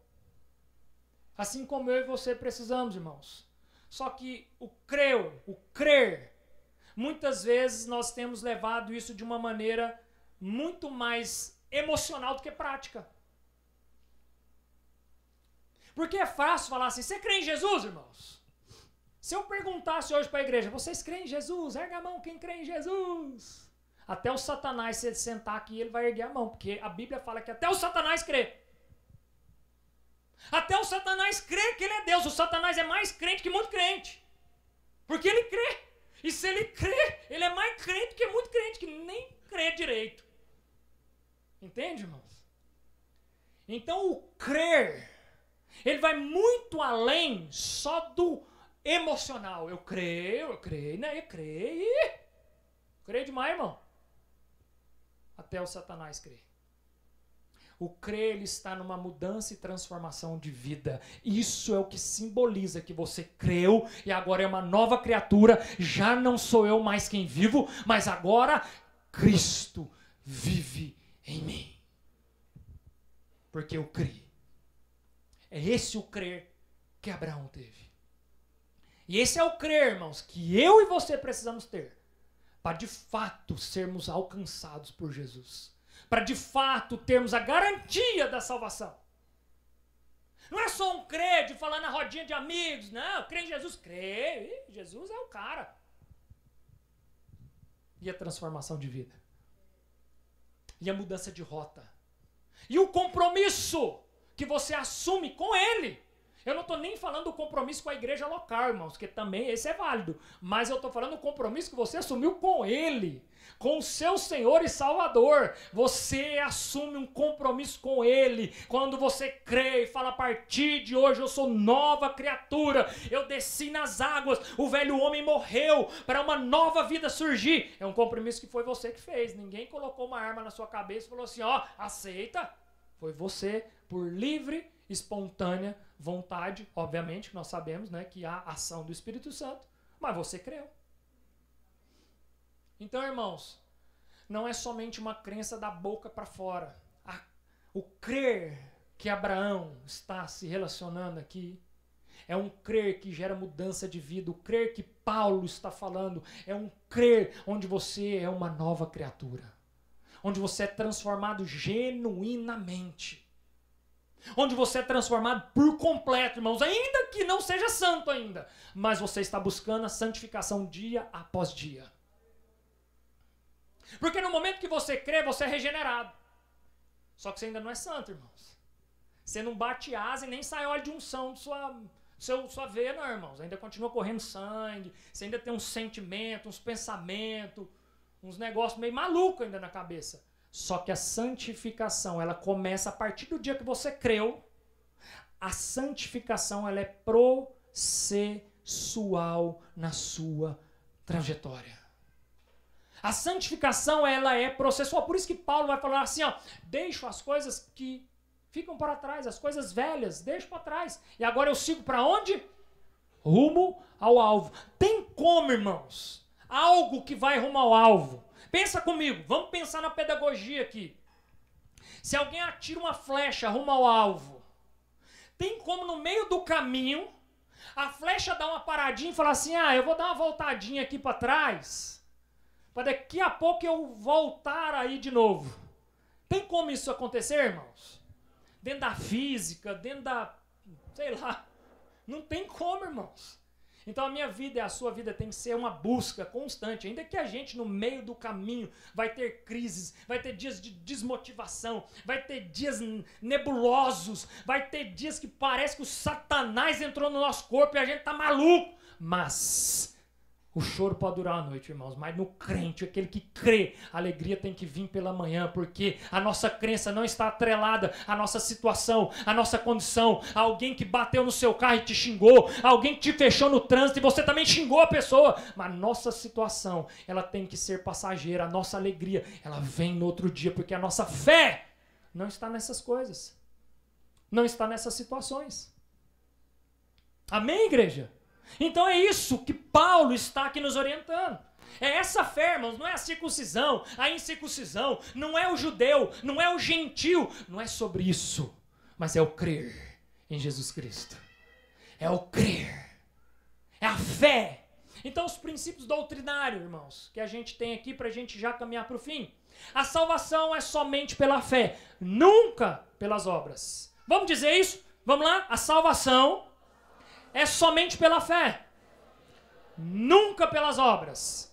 Assim como eu e você precisamos, irmãos. Só que o crer, muitas vezes nós temos levado isso de uma maneira muito mais emocional do que prática. Porque é fácil falar assim, você crê em Jesus, irmãos? Se eu perguntasse hoje para a igreja, vocês creem em Jesus? Erga a mão quem crê em Jesus. Até o Satanás, se ele sentar aqui, ele vai erguer a mão, porque a Bíblia fala que até o Satanás crê. Até o Satanás crê que ele é Deus. O Satanás é mais crente que muito crente. Porque ele crê. E se ele crê, ele é mais crente que muito crente, que nem crê direito. Entende, irmãos? Então o crer, ele vai muito além só do emocional. Eu creio, né? Eu creio demais, irmão. Até o Satanás crê. O crer, ele está numa mudança e transformação de vida. Isso é o que simboliza que você creu e agora é uma nova criatura. Já não sou eu mais quem vivo, mas agora Cristo vive em mim. Porque eu criei. É esse o crer que Abraão teve. E esse é o crer, irmãos, que eu e você precisamos ter para de fato sermos alcançados por Jesus. Para de fato termos a garantia da salvação. Não é só um crer de falar na rodinha de amigos. Não, crê em Jesus. Crê. Jesus é o cara. E a transformação de vida. E a mudança de rota. E o compromisso que você assume com Ele. Eu não estou nem falando do compromisso com a igreja local, irmãos, que também esse é válido. Mas eu estou falando do compromisso que você assumiu com Ele, com o seu Senhor e Salvador. Você assume um compromisso com Ele. Quando você crê e fala, a partir de hoje eu sou nova criatura. Eu desci nas águas, o velho homem morreu para uma nova vida surgir. É um compromisso que foi você que fez. Ninguém colocou uma arma na sua cabeça e falou assim, ó, aceita. Foi você, por livre, espontânea vontade, obviamente, que nós sabemos, né, que há ação do Espírito Santo, mas você creu. Então, irmãos, não é somente uma crença da boca para fora. O crer que Abraão está se relacionando aqui é um crer que gera mudança de vida. O crer que Paulo está falando é um crer onde você é uma nova criatura, onde você é transformado genuinamente. onde você é transformado por completo, irmãos, ainda que não seja santo ainda, mas você está buscando a santificação dia após dia. Porque no momento que você crê, você é regenerado. Só que você ainda não é santo, irmãos. Você não bate asa e nem sai óleo de unção de sua veia, não, irmãos. Ainda continua correndo sangue, você ainda tem uns sentimentos, uns pensamentos, uns negócios meio malucos ainda na cabeça. Só que a santificação, ela começa a partir do dia que você creu. A santificação, ela é processual na sua trajetória. A santificação, ela é processual. Por isso que Paulo vai falar assim, ó, deixo as coisas que ficam para trás, as coisas velhas, deixo para trás. E agora eu sigo para onde? Rumo ao alvo. Tem como, irmãos? Algo que vai rumo ao alvo. Pensa comigo, vamos pensar na pedagogia aqui. Se alguém atira uma flecha rumo ao alvo, tem como no meio do caminho, a flecha dar uma paradinha e falar assim, eu vou dar uma voltadinha aqui para trás, para daqui a pouco eu voltar aí de novo. Tem como isso acontecer, irmãos? Dentro da física, dentro da, sei lá, não tem como, irmãos. Então a minha vida e a sua vida tem que ser uma busca constante, ainda que a gente no meio do caminho vai ter crises, vai ter dias de desmotivação, vai ter dias nebulosos, vai ter dias que parece que o Satanás entrou no nosso corpo e a gente tá maluco, mas o choro pode durar uma noite, irmãos, mas no crente, aquele que crê, a alegria tem que vir pela manhã, porque a nossa crença não está atrelada à nossa situação, à nossa condição, a alguém que bateu no seu carro e te xingou, alguém que te fechou no trânsito e você também xingou a pessoa, mas nossa situação, ela tem que ser passageira, a nossa alegria, ela vem no outro dia, porque a nossa fé não está nessas coisas, não está nessas situações. Amém, igreja? Então é isso que Paulo está aqui nos orientando. É essa fé, irmãos, não é a circuncisão, a incircuncisão, não é o judeu, não é o gentil, não é sobre isso, mas é o crer em Jesus Cristo. É o crer, é a fé. Então os princípios doutrinários, irmãos, que a gente tem aqui para a gente já caminhar para o fim. A salvação é somente pela fé, nunca pelas obras. Vamos dizer isso? Vamos lá? A salvação é somente pela fé, nunca pelas obras.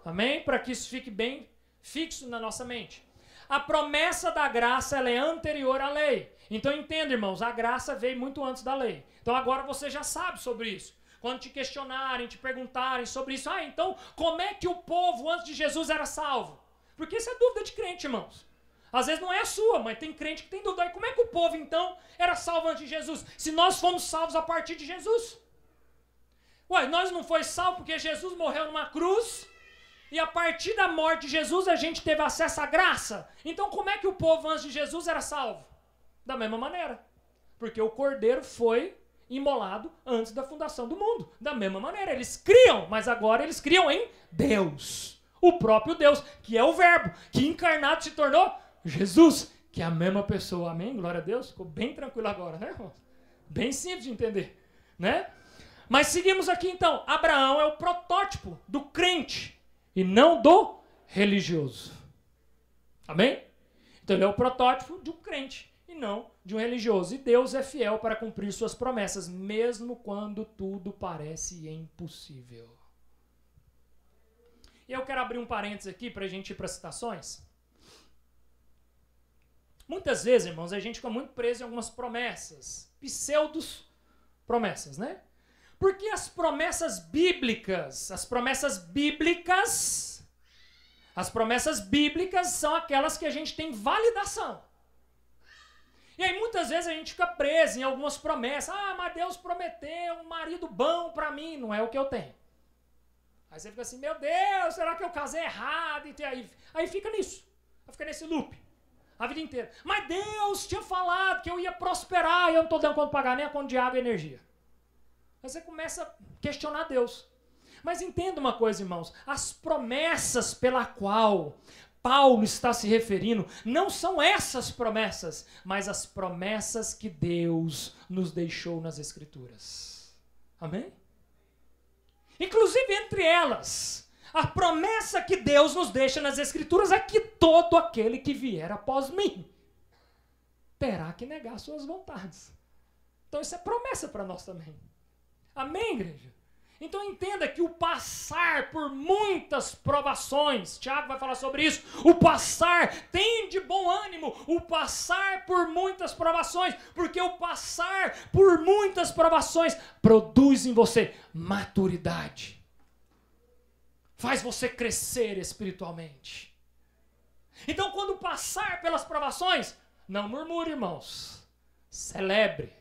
Amém? Para que isso fique bem fixo na nossa mente. A promessa da graça, ela é anterior à lei. Então entenda, irmãos, a graça veio muito antes da lei. Então agora você já sabe sobre isso. Quando te questionarem, te perguntarem sobre isso, então como é que o povo antes de Jesus era salvo? Porque isso é dúvida de crente, irmãos. Às vezes não é a sua, mas tem crente que tem dúvida. Aí como é que o povo, então, era salvo antes de Jesus? Se nós fomos salvos a partir de Jesus. Ué, nós não fomos salvos porque Jesus morreu numa cruz e a partir da morte de Jesus a gente teve acesso à graça. Então como é que o povo antes de Jesus era salvo? Da mesma maneira. Porque o Cordeiro foi imolado antes da fundação do mundo. Da mesma maneira, eles criam, mas agora eles criam em Deus. O próprio Deus, que é o Verbo, que encarnado se tornou Jesus, que é a mesma pessoa, amém? Glória a Deus, ficou bem tranquilo agora, né, irmão? Bem simples de entender, né? Mas seguimos aqui então, Abraão é o protótipo do crente e não do religioso, amém? Então ele é o protótipo de um crente e não de um religioso, e Deus é fiel para cumprir suas promessas, mesmo quando tudo parece impossível. E eu quero abrir um parênteses aqui para a gente ir para as citações. Muitas vezes, irmãos, a gente fica muito preso em algumas promessas, pseudo-promessas, né? Porque as promessas bíblicas são aquelas que a gente tem validação. E aí muitas vezes a gente fica preso em algumas promessas. Mas Deus prometeu um marido bom para mim, não é o que eu tenho. Aí você fica assim, meu Deus, será que eu casei errado? E aí fica nisso, fica nesse loop. A vida inteira. Mas Deus tinha falado que eu ia prosperar e eu não estou dando conta de pagar nem a conta de água e energia. Aí você começa a questionar Deus. Mas entenda uma coisa, irmãos. As promessas pela qual Paulo está se referindo não são essas promessas, mas as promessas que Deus nos deixou nas Escrituras. Amém? Inclusive entre elas, a promessa que Deus nos deixa nas Escrituras é que todo aquele que vier após mim. terá que negar suas vontades. Então isso é promessa para nós também. Amém, igreja? Então entenda que o passar por muitas provações, Tiago vai falar sobre isso, o passar, tem de bom ânimo, o passar por muitas provações, porque o passar por muitas provações produz em você maturidade, faz você crescer espiritualmente. Então quando passar pelas provações, não murmure, irmãos, celebre,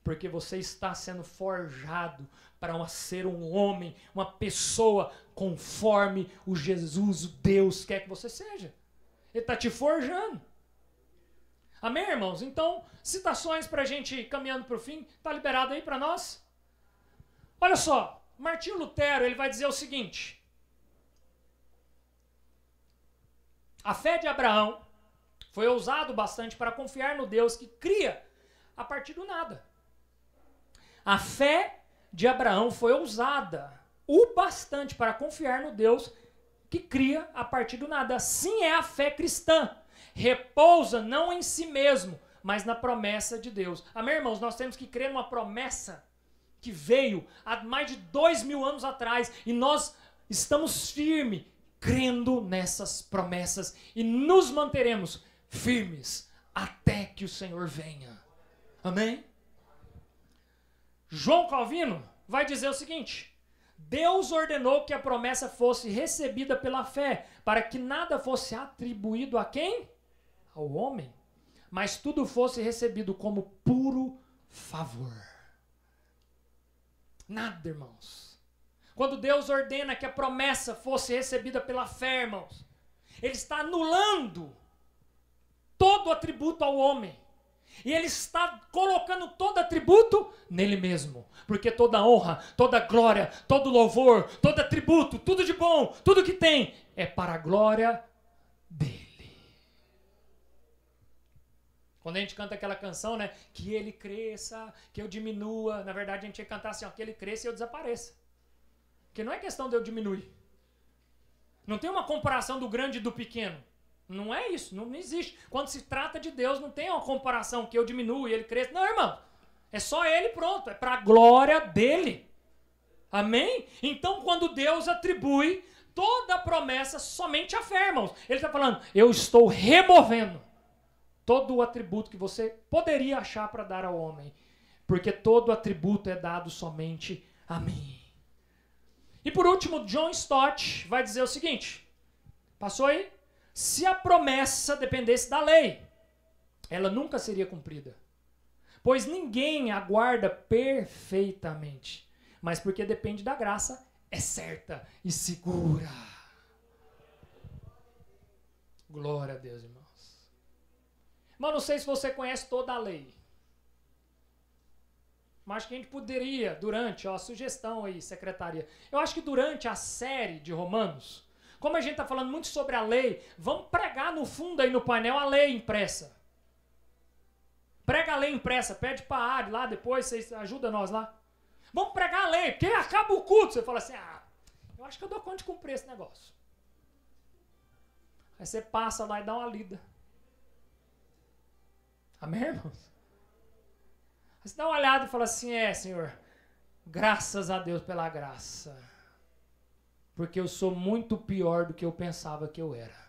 porque você está sendo forjado para ser um homem, uma pessoa conforme o Jesus, o Deus quer que você seja. Ele está te forjando. Amém, irmãos? Então, citações para a gente ir caminhando para o fim. Está liberado aí para nós? Olha só, Martinho Lutero ele vai dizer o seguinte. A fé de Abraão foi ousado bastante para confiar no Deus que cria a partir do nada. A fé de Abraão foi ousada o bastante para confiar no Deus que cria a partir do nada. Assim é a fé cristã. Repousa não em si mesmo, mas na promessa de Deus. Amém, irmãos? Nós temos que crer numa promessa que veio há mais de 2000 anos atrás e nós estamos firmes, crendo nessas promessas e nos manteremos firmes até que o Senhor venha. Amém? João Calvino vai dizer o seguinte: Deus ordenou que a promessa fosse recebida pela fé, para que nada fosse atribuído a quem? Ao homem, mas tudo fosse recebido como puro favor. Nada, irmãos. Quando Deus ordena que a promessa fosse recebida pela fé, irmãos, Ele está anulando todo atributo ao homem. E Ele está colocando todo atributo nele mesmo. Porque toda honra, toda glória, todo louvor, todo atributo, tudo de bom, tudo que tem, é para a glória dele. Quando a gente canta aquela canção, né? Que Ele cresça, que eu diminua. Na verdade, a gente ia cantar assim, ó, que Ele cresça e eu desapareça. Porque não é questão de eu diminuir. Não tem uma comparação do grande e do pequeno. Não é isso, não existe. Quando se trata de Deus, não tem uma comparação que eu diminuo e Ele cresça. Não, irmão. É só Ele, pronto. É para a glória dele. Amém? Então, quando Deus atribui toda a promessa somente à fé, irmãos, Ele está falando, eu estou removendo todo o atributo que você poderia achar para dar ao homem. Porque todo atributo é dado somente a mim. E por último, John Stott vai dizer o seguinte. Passou aí? Se a promessa dependesse da lei, ela nunca seria cumprida. Pois ninguém aguarda perfeitamente. Mas porque depende da graça, é certa e segura. Glória a Deus, irmãos. Mas não sei se você conhece toda a lei. Mas acho que a gente poderia, durante, ó, sugestão aí, secretaria. Eu acho que durante a série de Romanos, como a gente está falando muito sobre a lei, vamos pregar no fundo aí no painel a lei impressa. Prega a lei impressa, pede para a Ari lá depois, vocês ajudam nós lá. Vamos pregar a lei, porque acaba o culto. Você fala assim, eu acho que eu dou conta de cumprir esse negócio. Aí você passa lá e dá uma lida. Amém, irmãos? Aí você dá uma olhada e fala assim, Senhor, graças a Deus pela graça. Porque eu sou muito pior do que eu pensava que eu era.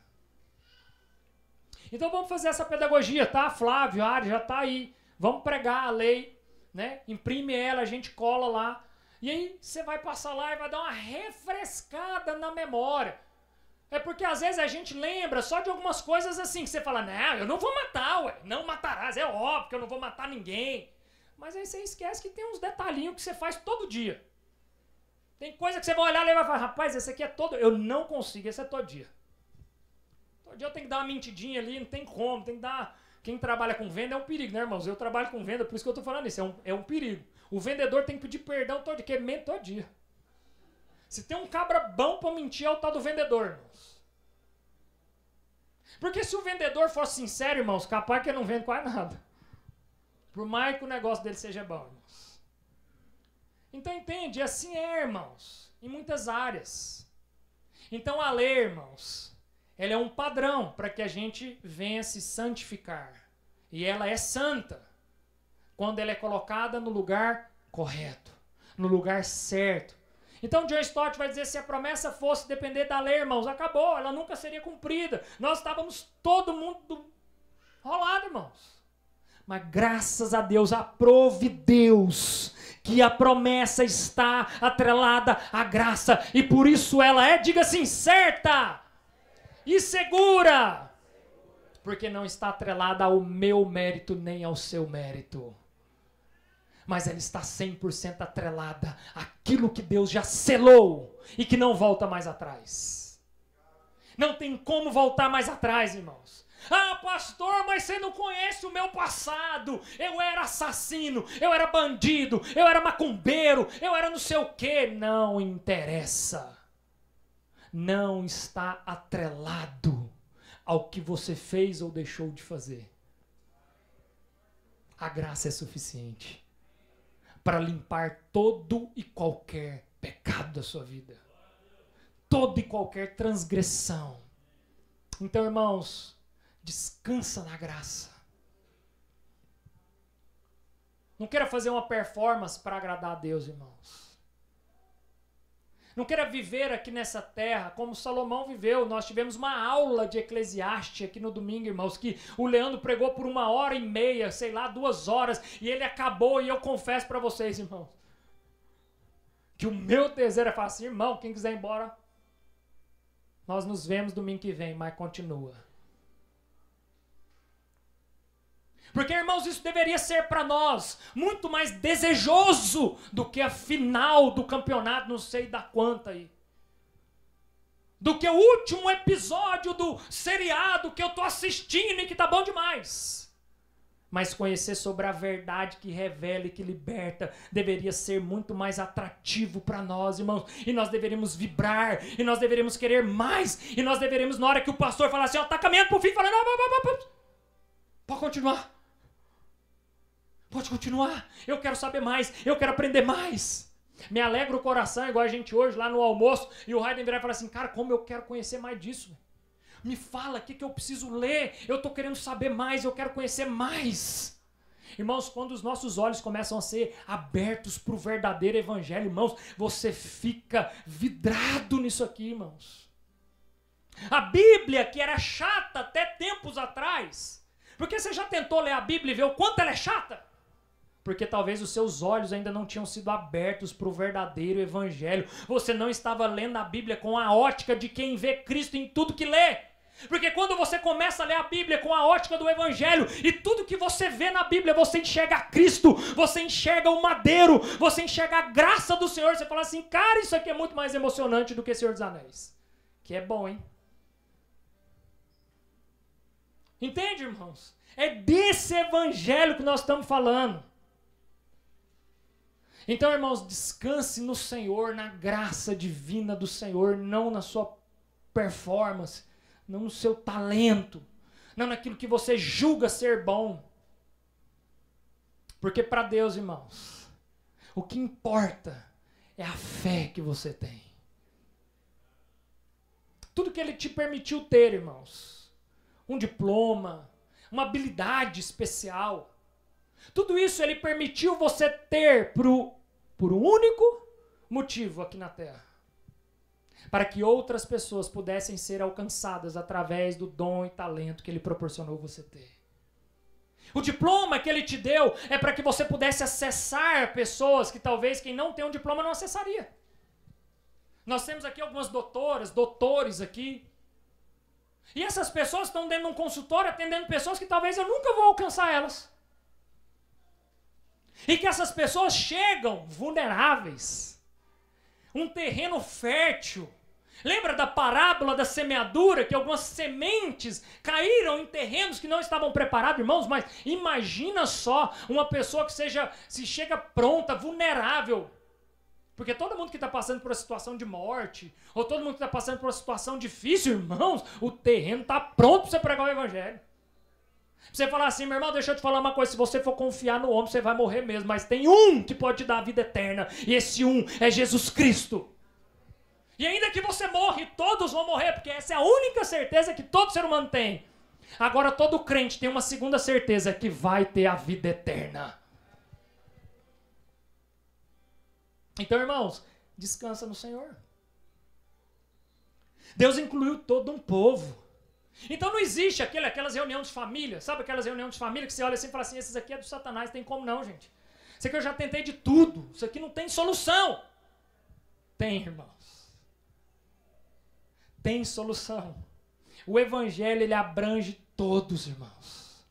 Então vamos fazer essa pedagogia, tá? Flávio, Ari, já tá aí. Vamos pregar a lei, né? Imprime ela, a gente cola lá. E aí você vai passar lá e vai dar uma refrescada na memória. É porque às vezes a gente lembra só de algumas coisas assim, que você fala, não, eu não vou matar, ué. Não matarás, é óbvio que eu não vou matar ninguém. Mas aí você esquece que tem uns detalhinhos que você faz todo dia. Tem coisa que você vai olhar e vai falar, rapaz, esse aqui é todo... Eu não consigo, esse é todo dia. Todo dia eu tenho que dar uma mentidinha ali, não tem como, tem que dar... Quem trabalha com venda é um perigo, né, irmãos? Eu trabalho com venda, por isso que eu tô falando isso, é um perigo. O vendedor tem que pedir perdão todo dia, que mente todo dia. Se tem um cabra bom pra mentir, é o tal do vendedor, irmãos. Porque se o vendedor fosse sincero, irmãos, capaz que ele não vende quase nada. Por mais que o negócio dele seja bom, irmãos. Então entende, assim é, irmãos, em muitas áreas. Então a lei, irmãos, ela é um padrão para que a gente venha se santificar. E ela é santa quando ela é colocada no lugar correto, no lugar certo. Então John Stott vai dizer, se a promessa fosse depender da lei, irmãos, acabou, ela nunca seria cumprida. Nós estávamos todo mundo rolado, irmãos. Mas graças a Deus, aprove Deus que a promessa está atrelada à graça. E por isso ela é, diga assim, certa e segura. Porque não está atrelada ao meu mérito nem ao seu mérito. Mas ela está 100% atrelada àquilo que Deus já selou e que não volta mais atrás. Não tem como voltar mais atrás, irmãos. Ah, pastor, mas você não conhece o meu passado. Eu era assassino, eu era bandido, eu era macumbeiro, eu era não sei o quê. Não interessa. Não está atrelado ao que você fez ou deixou de fazer. A graça é suficiente para limpar todo e qualquer pecado da sua vida. Toda e qualquer transgressão. Então, irmãos, descansa na graça. Não queira fazer uma performance para agradar a Deus, irmãos. Não queira viver aqui nessa terra como Salomão viveu. Nós tivemos uma aula de Eclesiastes aqui no domingo, irmãos, que o Leandro pregou por 1h30, sei lá, 2 horas, e ele acabou, e eu confesso para vocês, irmãos, que o meu desejo é falar assim, irmão, quem quiser ir embora, nós nos vemos domingo que vem, mas continua. Porque, irmãos, isso deveria ser para nós muito mais desejoso do que a final do campeonato, não sei da quanta aí. Do que o último episódio do seriado que eu estou assistindo e que tá bom demais. Mas conhecer sobre a verdade que revela e que liberta deveria ser muito mais atrativo para nós, irmãos. E nós deveríamos vibrar, e nós deveríamos querer mais, e nós deveríamos, na hora que o pastor falar assim, ó, tá caminhando pro fim, falando, não, pode continuar. Pode continuar, eu quero saber mais, eu quero aprender mais. Me alegra o coração, igual a gente hoje lá no almoço, e o Raiden virar e falar assim, cara, como eu quero conhecer mais disso. Me fala o que eu preciso ler, eu estou querendo saber mais, eu quero conhecer mais. Irmãos, quando os nossos olhos começam a ser abertos para o verdadeiro evangelho, irmãos, você fica vidrado nisso aqui, irmãos. A Bíblia, que era chata até tempos atrás, porque você já tentou ler a Bíblia e ver o quanto ela é chata? Porque talvez os seus olhos ainda não tinham sido abertos para o verdadeiro evangelho. Você não estava lendo a Bíblia com a ótica de quem vê Cristo em tudo que lê. Porque quando você começa a ler a Bíblia com a ótica do evangelho, e tudo que você vê na Bíblia, você enxerga Cristo, você enxerga o madeiro, você enxerga a graça do Senhor, você fala assim, cara, isso aqui é muito mais emocionante do que Senhor dos Anéis. Que é bom, hein? Entende, irmãos? É desse evangelho que nós estamos falando. Então, irmãos, descanse no Senhor, na graça divina do Senhor, não na sua performance, não no seu talento, não naquilo que você julga ser bom. Porque para Deus, irmãos, o que importa é a fé que você tem. Tudo que Ele te permitiu ter, irmãos, um diploma, uma habilidade especial, tudo isso Ele permitiu você ter por um único motivo aqui na Terra. Para que outras pessoas pudessem ser alcançadas através do dom e talento que Ele proporcionou você ter. O diploma que Ele te deu é para que você pudesse acessar pessoas que talvez quem não tem um diploma não acessaria. Nós temos aqui algumas doutoras, doutores aqui. E essas pessoas estão dentro de um consultório atendendo pessoas que talvez eu nunca vou alcançar elas. E que essas pessoas chegam vulneráveis. Um terreno fértil. Lembra da parábola da semeadura, que algumas sementes caíram em terrenos que não estavam preparados, irmãos? Mas imagina só uma pessoa que se chega pronta, vulnerável. Porque todo mundo que está passando por uma situação de morte, ou todo mundo que está passando por uma situação difícil, irmãos, o terreno está pronto para você pregar o evangelho. Você falar assim, meu irmão, deixa eu te falar uma coisa, se você for confiar no homem, você vai morrer mesmo, mas tem um que pode te dar a vida eterna, e esse um é Jesus Cristo. E ainda que você morre, todos vão morrer, porque essa é a única certeza que todo ser humano tem. Agora todo crente tem uma segunda certeza, que vai ter a vida eterna. Então, irmãos, descansa no Senhor. Deus incluiu todo um povo. Então não existe aquelas reuniões de família, sabe aquelas reuniões de família que você olha assim e fala assim, esses aqui é do Satanás, tem como não, gente. Isso aqui eu já tentei de tudo, isso aqui não tem solução. Tem, irmãos. Tem solução. O evangelho, ele abrange todos, irmãos.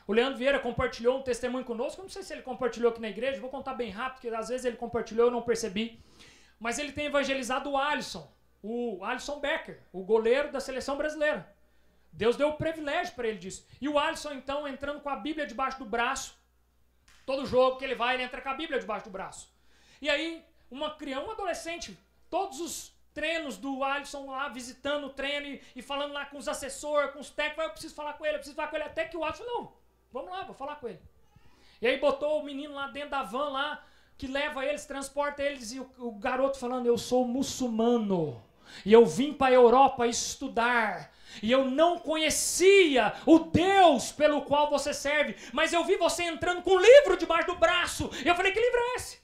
O Leandro Vieira compartilhou um testemunho conosco, eu não sei se ele compartilhou aqui na igreja, vou contar bem rápido, porque às vezes ele compartilhou e eu não percebi. Mas ele tem evangelizado o Alisson Becker, o goleiro da seleção brasileira. Deus deu o privilégio para ele disso. E o Alisson, então, entrando com a Bíblia debaixo do braço, todo jogo que ele vai, ele entra com a Bíblia debaixo do braço. E aí, um adolescente, todos os treinos do Alisson lá, visitando o treino e falando lá com os assessores, com os técnicos, eu preciso falar com ele, até que o Alisson, não, vamos lá, vou falar com ele. E aí botou o menino lá dentro da van lá, que leva eles, transporta eles, e o garoto falando, eu sou muçulmano, e eu vim para a Europa estudar, e eu não conhecia o Deus pelo qual você serve, mas eu vi você entrando com um livro debaixo do braço, e eu falei, que livro é esse?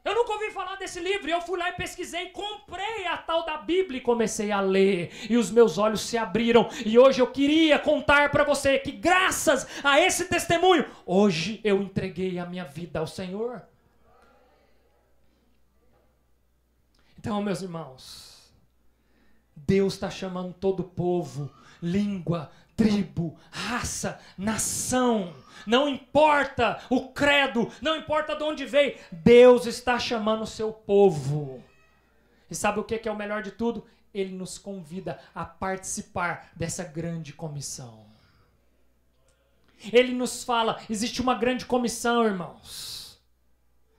Eu nunca ouvi falar desse livro, e eu fui lá e pesquisei, comprei a tal da Bíblia e comecei a ler, e os meus olhos se abriram, e hoje eu queria contar para você que graças a esse testemunho, hoje eu entreguei a minha vida ao Senhor. Então, meus irmãos, Deus está chamando todo povo, língua, tribo, raça, nação, não importa o credo, não importa de onde veio, Deus está chamando o seu povo. E sabe o que é o melhor de tudo? Ele nos convida a participar dessa grande comissão. Ele nos fala, existe uma grande comissão, irmãos,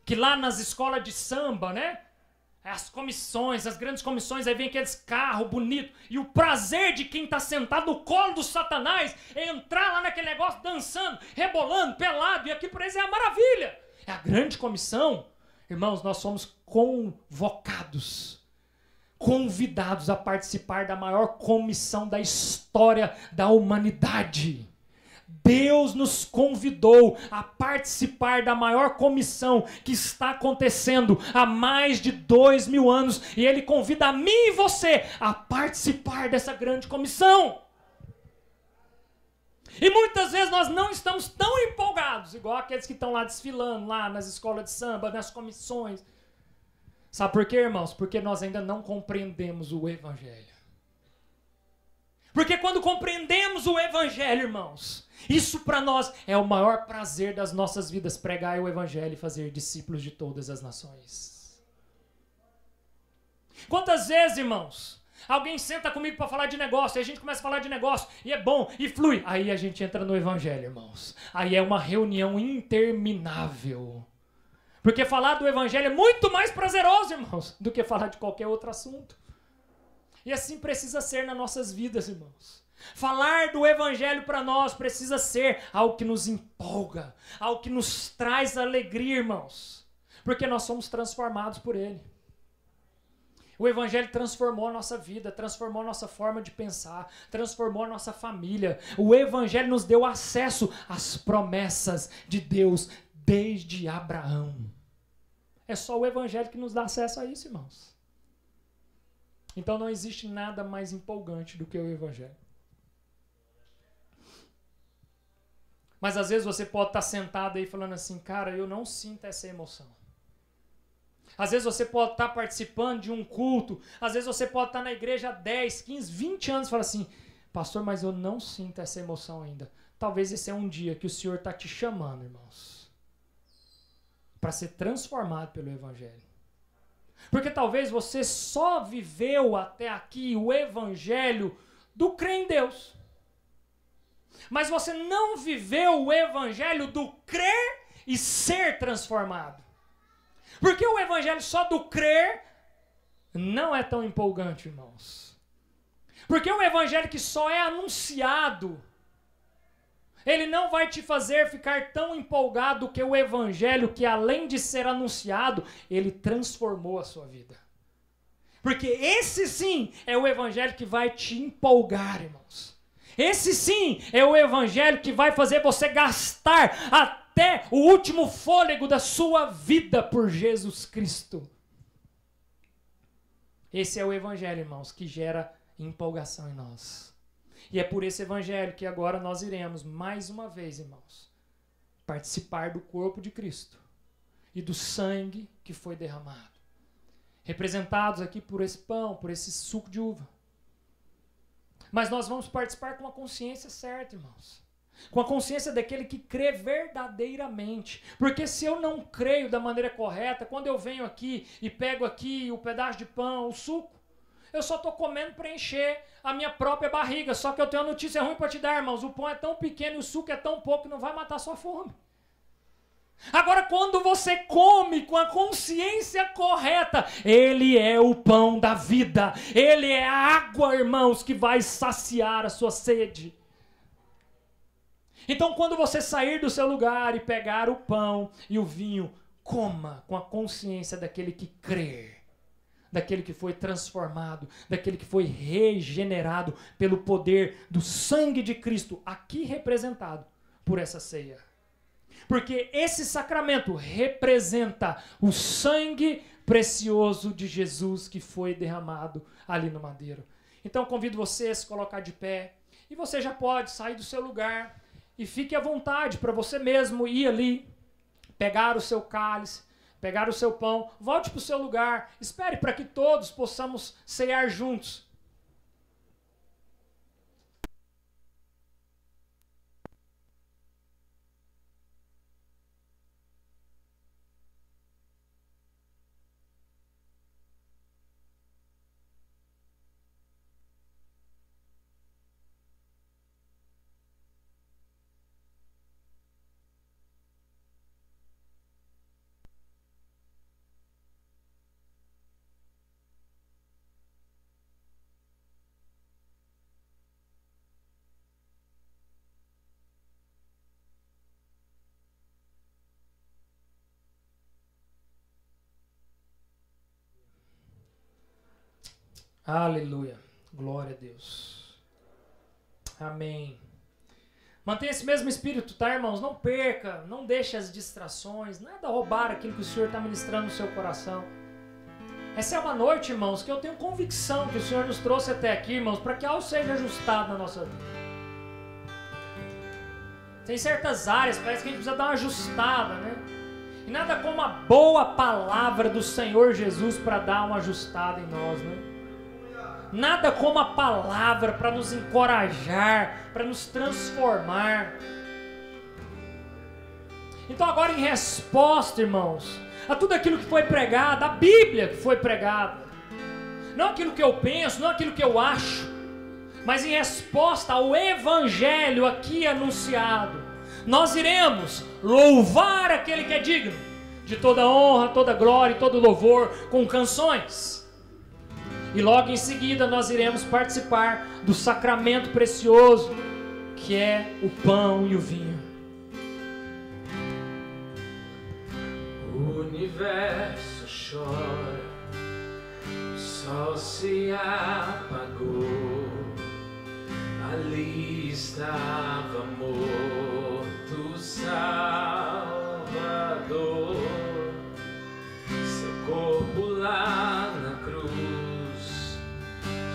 que lá nas escolas de samba, né? As comissões, as grandes comissões, aí vem aqueles carros bonitos, e o prazer de quem está sentado no colo do Satanás é entrar lá naquele negócio dançando, rebolando, pelado, e aqui por eles é a maravilha. É a grande comissão. Irmãos, nós somos convidados a participar da maior comissão da história da humanidade. Deus nos convidou a participar da maior comissão que está acontecendo há mais de 2000 anos. E Ele convida a mim e você a participar dessa grande comissão. E muitas vezes nós não estamos tão empolgados, igual aqueles que estão lá desfilando, lá nas escolas de samba, nas comissões. Sabe por quê, irmãos? Porque nós ainda não compreendemos o Evangelho. Porque quando compreendemos o Evangelho, irmãos, isso para nós é o maior prazer das nossas vidas, pregar o Evangelho e fazer discípulos de todas as nações. Quantas vezes, irmãos, alguém senta comigo para falar de negócio, e a gente começa a falar de negócio, e é bom, e flui. Aí a gente entra no Evangelho, irmãos. Aí é uma reunião interminável. Porque falar do Evangelho é muito mais prazeroso, irmãos, do que falar de qualquer outro assunto. E assim precisa ser nas nossas vidas, irmãos. Falar do Evangelho para nós precisa ser algo que nos empolga, algo que nos traz alegria, irmãos. Porque nós somos transformados por Ele. O Evangelho transformou a nossa vida, transformou a nossa forma de pensar, transformou a nossa família. O Evangelho nos deu acesso às promessas de Deus desde Abraão. É só o Evangelho que nos dá acesso a isso, irmãos. Então não existe nada mais empolgante do que o Evangelho. Mas às vezes você pode estar sentado aí falando assim, cara, eu não sinto essa emoção. Às vezes você pode estar participando de um culto, às vezes você pode estar na igreja há 10, 15, 20 anos e falar assim, pastor, mas eu não sinto essa emoção ainda. Talvez esse é um dia que o Senhor está te chamando, irmãos, para ser transformado pelo Evangelho. Porque talvez você só viveu até aqui o Evangelho do crer em Deus. Mas você não viveu o Evangelho do crer e ser transformado. Porque o Evangelho só do crer não é tão empolgante, irmãos. Porque o Evangelho que só é anunciado, ele não vai te fazer ficar tão empolgado que o Evangelho que além de ser anunciado, ele transformou a sua vida. Porque esse sim é o evangelho que vai te empolgar, irmãos. Esse sim é o evangelho que vai fazer você gastar até o último fôlego da sua vida por Jesus Cristo. Esse é o evangelho, irmãos, que gera empolgação em nós. E é por esse evangelho que agora nós iremos, mais uma vez, irmãos, participar do corpo de Cristo e do sangue que foi derramado. Representados aqui por esse pão, por esse suco de uva. Mas nós vamos participar com a consciência certa, irmãos. Com a consciência daquele que crê verdadeiramente. Porque se eu não creio da maneira correta, quando eu venho aqui e pego aqui o pedaço de pão, o suco, eu só estou comendo para encher a minha própria barriga. Só que eu tenho uma notícia ruim para te dar, irmãos. O pão é tão pequeno e o suco é tão pouco que não vai matar sua fome. Agora, quando você come com a consciência correta, ele é o pão da vida. Ele é a água, irmãos, que vai saciar a sua sede. Então, quando você sair do seu lugar e pegar o pão e o vinho, coma com a consciência daquele que crê, daquele que foi transformado, daquele que foi regenerado pelo poder do sangue de Cristo, aqui representado por essa ceia. Porque esse sacramento representa o sangue precioso de Jesus que foi derramado ali no madeiro. Então convido você a se colocar de pé e você já pode sair do seu lugar e fique à vontade para você mesmo ir ali, pegar o seu cálice, pegar o seu pão, volte para o seu lugar, espere para que todos possamos cear juntos. Aleluia. Glória a Deus. Amém. Mantenha esse mesmo espírito, tá, irmãos? Não perca, não deixe as distrações, nada roubar aquilo que o Senhor está ministrando no seu coração. Essa é uma noite, irmãos, que eu tenho convicção que o Senhor nos trouxe até aqui, irmãos, para que algo seja ajustado na nossa vida. Tem certas áreas, parece que a gente precisa dar uma ajustada, né? E nada como a boa palavra do Senhor Jesus para dar uma ajustada em nós, né? Nada como a palavra para nos encorajar, para nos transformar. Então agora, em resposta, irmãos, a tudo aquilo que foi pregado, a Bíblia que foi pregada, não aquilo que eu penso, não aquilo que eu acho, mas em resposta ao Evangelho aqui anunciado, nós iremos louvar aquele que é digno de toda honra, toda glória e todo louvor com canções. E logo em seguida nós iremos participar do sacramento precioso, que é o pão e o vinho. O universo chora, o sol se apagou, ali estava morto o Salvador, seu corpo lá na cruz,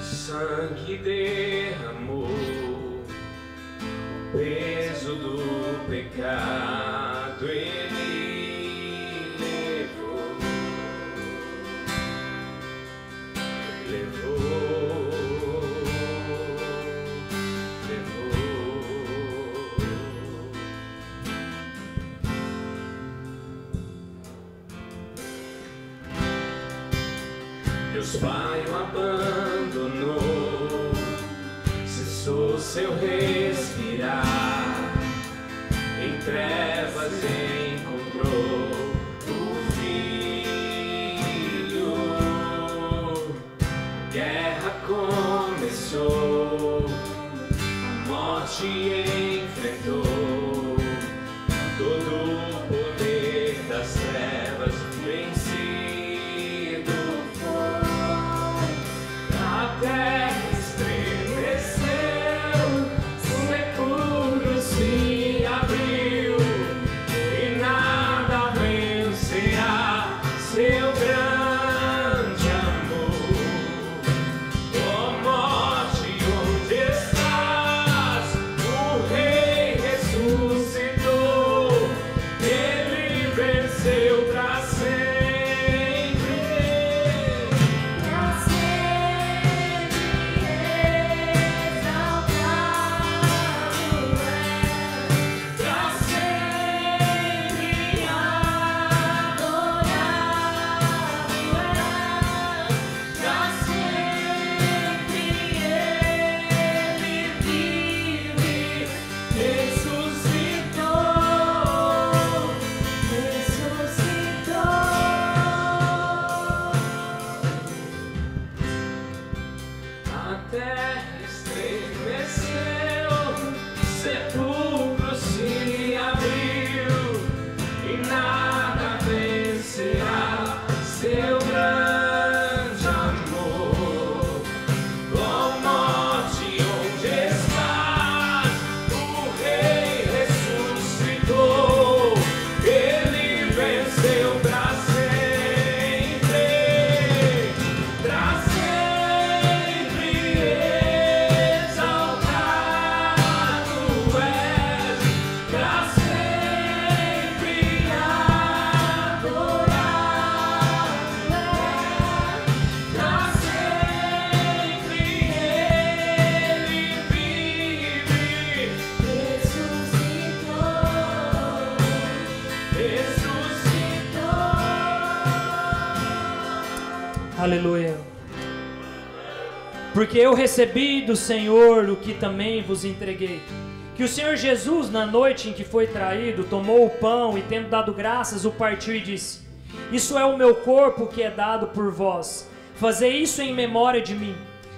sangue derramou, o peso do pecado ele levou. Deus Pai o abandonou, cessou seu respirar, em trevas encontrou o Filho. Guerra começou, a morte enfrentou, todo o poder das trevas vencido foi. A terra estremeceu, sepulcro se abriu, e nada vencerá seu grande amor. Ó morte, onde estás? O Rei ressuscitou, ele venceu pra sempre, pra sempre exaltado és, pra sempre adorado és, pra sempre ele vive, ressuscitou. Aleluia. Porque eu recebi do Senhor o que também vos entreguei. Que o Senhor Jesus, na noite em que foi traído, tomou o pão e, tendo dado graças, o partiu e disse: Isso é o meu corpo que é dado por vós. Fazei isso em memória de mim.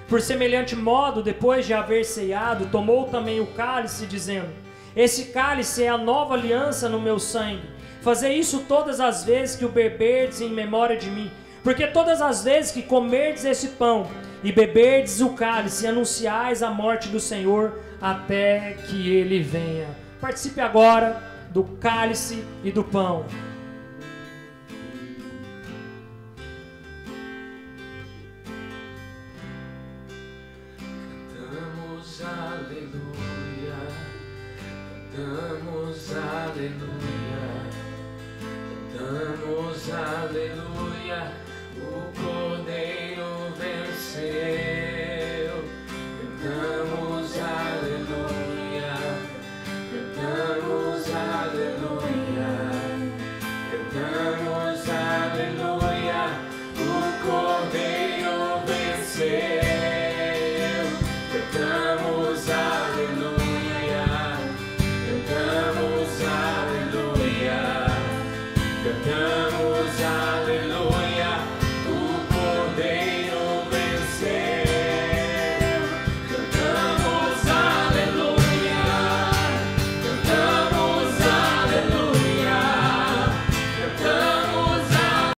Por semelhante modo, depois de haver ceado, tomou também o cálice, dizendo: Esse cálice é a nova aliança no meu sangue. Fazei isso todas as vezes que o beberdes em memória de mim. Porque todas as vezes que comerdes esse pão e beberdes o cálice, anunciais a morte do Senhor até que ele venha. Participe agora do cálice e do pão. Cantamos aleluia, cantamos aleluia, cantamos aleluia,